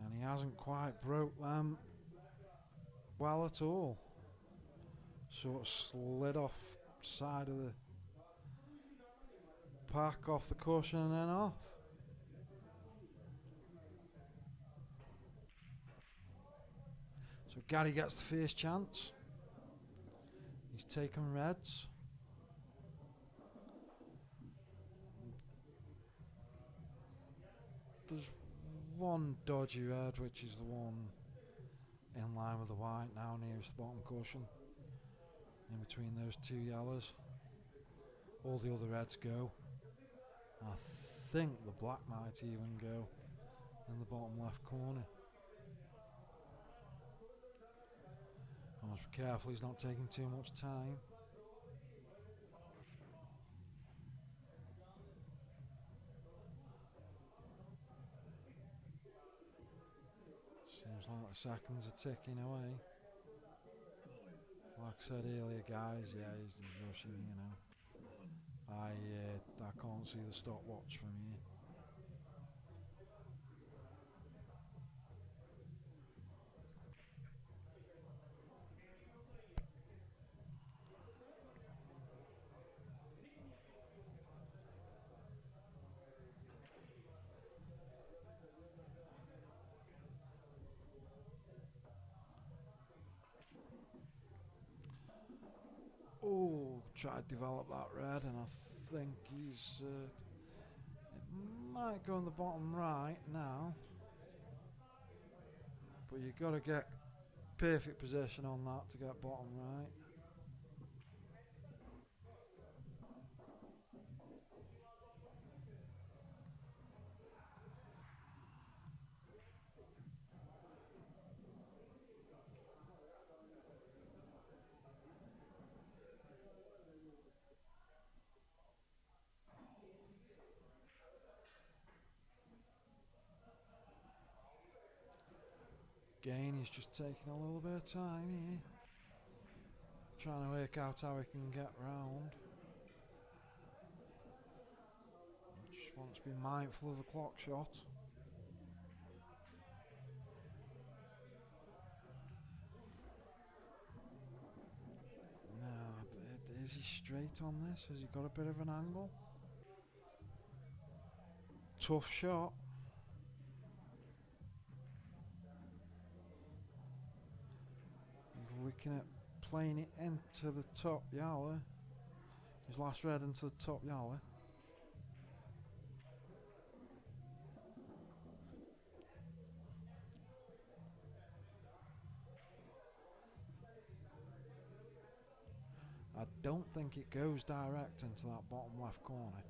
And he hasn't quite broke them well at all. Sort of slid off side of the pack, off the cushion and then off. So Gary gets the first chance. He's taken reds. There's one dodgy red, which is the one in line with the white now nearest the bottom cushion. In between those 2 yellows. All the other reds go. I think the black might even go in the bottom left corner. I must be careful he's not taking too much time. Seems like the seconds are ticking away. Like I said earlier, guys, yeah, he's rushing, you know. I can't see the stopwatch from here. Oh, tried to develop that red, and I think he's. It might go in the bottom right now, but you've got to get perfect position on that to get bottom right. Again, he's just taking a little bit of time here, trying to work out how he can get round. Just wants to be mindful of the clock shot. Now, is he straight on this? Has he got a bit of an angle? Tough shot. He's looking at playing it into the top yellow. His last red into the top yellow. I don't think it goes direct into that bottom left corner.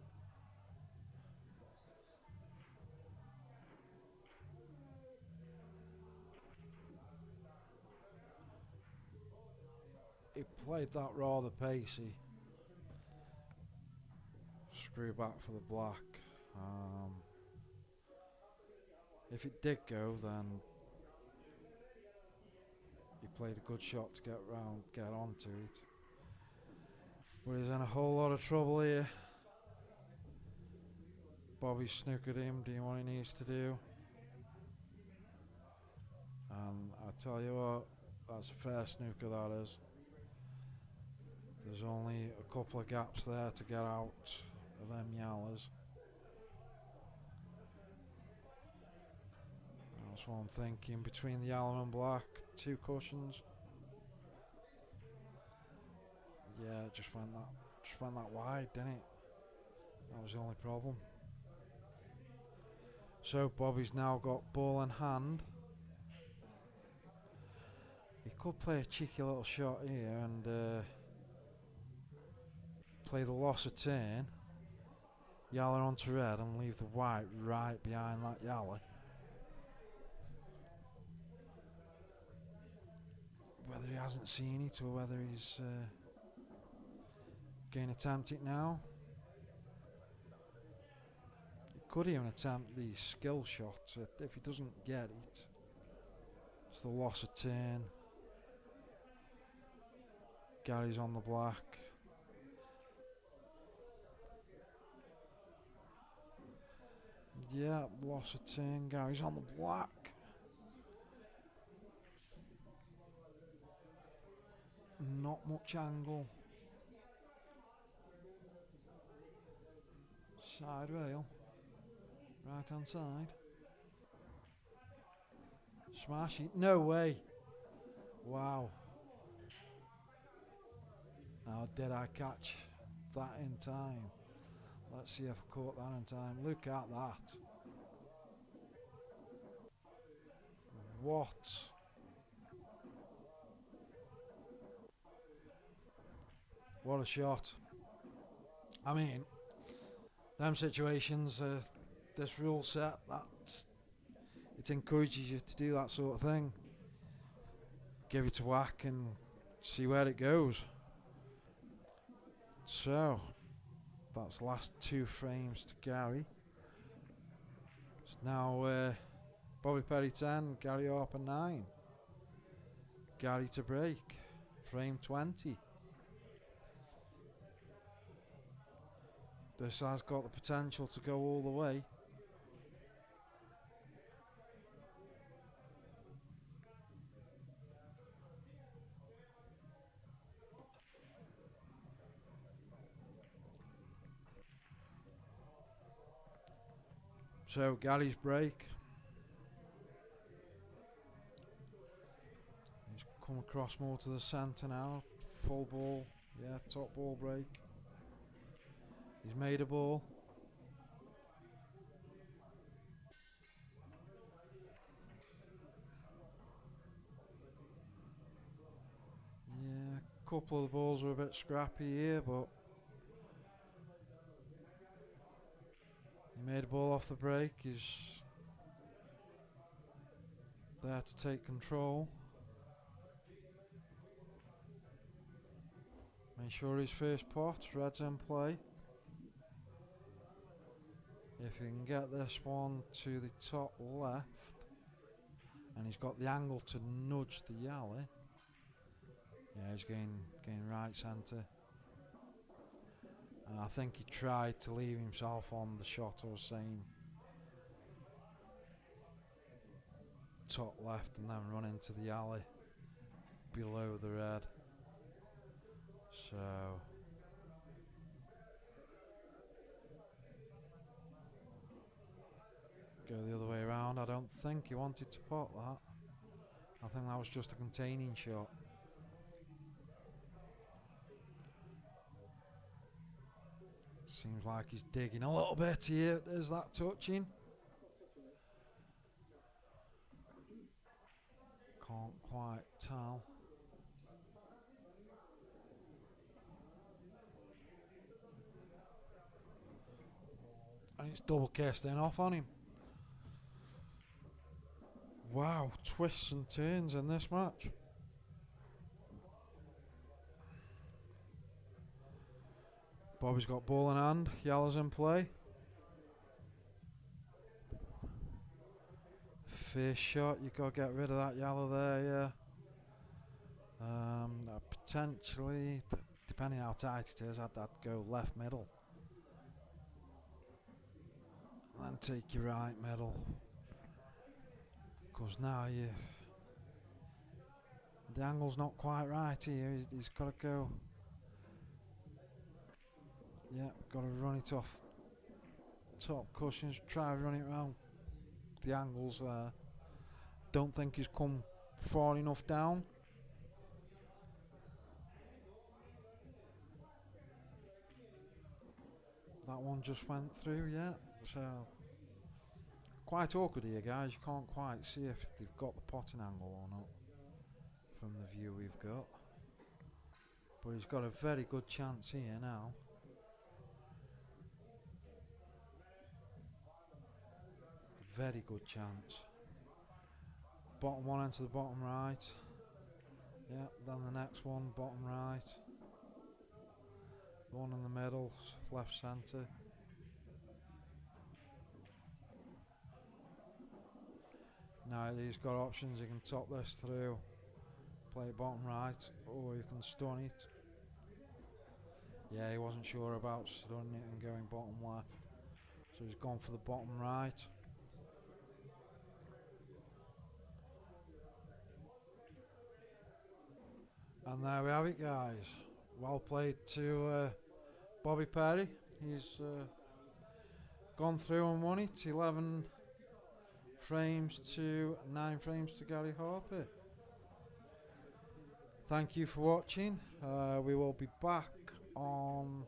He played that rather pacey. Screw back for the black. If it did go, then he played a good shot to get onto it. But he's in a whole lot of trouble here. Bobby snookered him, doing what he needs to do. And I tell you what, that's a fair snooker, that is. There's only a couple of gaps there to get out of them yallers. That's what I'm thinking. Between the yellow and black, 2 cushions. Yeah, it just went that wide, didn't it? That was the only problem. So Bobby's now got ball in hand. He could play a cheeky little shot here and play the loss of turn, yellow onto red, and leave the white right behind that yellow. Whether he hasn't seen it or whether he's going to attempt it now. He could even attempt the skill shot if he doesn't get it. It's the loss of turn. Gary's on the black. Yeah, loss of turn. Gary's on the black. Not much angle. Side rail. Right hand side. Smash it. No way. Wow. Now did I catch that in time? Let's see if I caught that in time. Look at that. What? What a shot. I mean, them situations, this rule set, it encourages you to do that sort of thing. Give it a whack and see where it goes. So, that's last 2 frames to Gary. It's now Bobby Perry 10, Gary Harper 9. Gary to break, frame 20. This has got the potential to go all the way. So Gary's break. He's come across more to the centre now. Full ball, yeah, top ball break. He's made a ball. Yeah, a couple of the balls were a bit scrappy here, but he made a ball off the break. He's there to take control. Make sure his first pot, red's in play. If he can get this one to the top left, and he's got the angle to nudge the yellow. Yeah, he's going right centre. And I think he tried to leave himself on the shot I was saying. Top left and then run into the alley below the red. So go the other way around. I don't think he wanted to pot that. I think that was just a containing shot. Seems like he's digging a little bit here. There's that touching. Can't quite tell. It's double casting off on him. Wow, twists and turns in this match. Bobby's got ball in hand, yellow's in play. First shot, you got to get rid of that yellow there, yeah. Potentially, depending how tight it is, I'd go left middle. And then take your right middle. Because now the angle's not quite right here. He's got to go. Yeah, got to run it off top cushions. Try running it around the angles there. Don't think he's come far enough down. That one just went through, yeah. So quite awkward here, guys. You can't quite see if they've got the potting angle or not from the view we've got. But he's got a very good chance here now. Very good chance. Bottom one into the bottom right. Yeah, then the next one, bottom right. The one in the middle, left centre. Now he's got options. He can top this through, play it bottom right, or you can stun it. Yeah, he wasn't sure about stunning it and going bottom left, so he's gone for the bottom right. And there we have it, guys. Well played to Bobby Perry. He's gone through and won it. 11 frames to 9 frames to Gary Harper. Thank you for watching. We will be back on,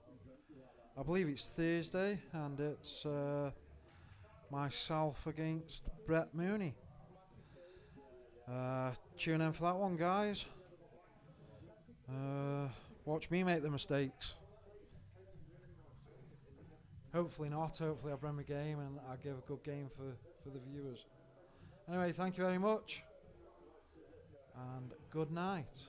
I believe it's Thursday, and it's myself against Brett Mooney. Tune in for that one, guys. Watch me make the mistakes. Hopefully not. Hopefully I bring my game and I give a good game for the viewers. Anyway, thank you very much and good night.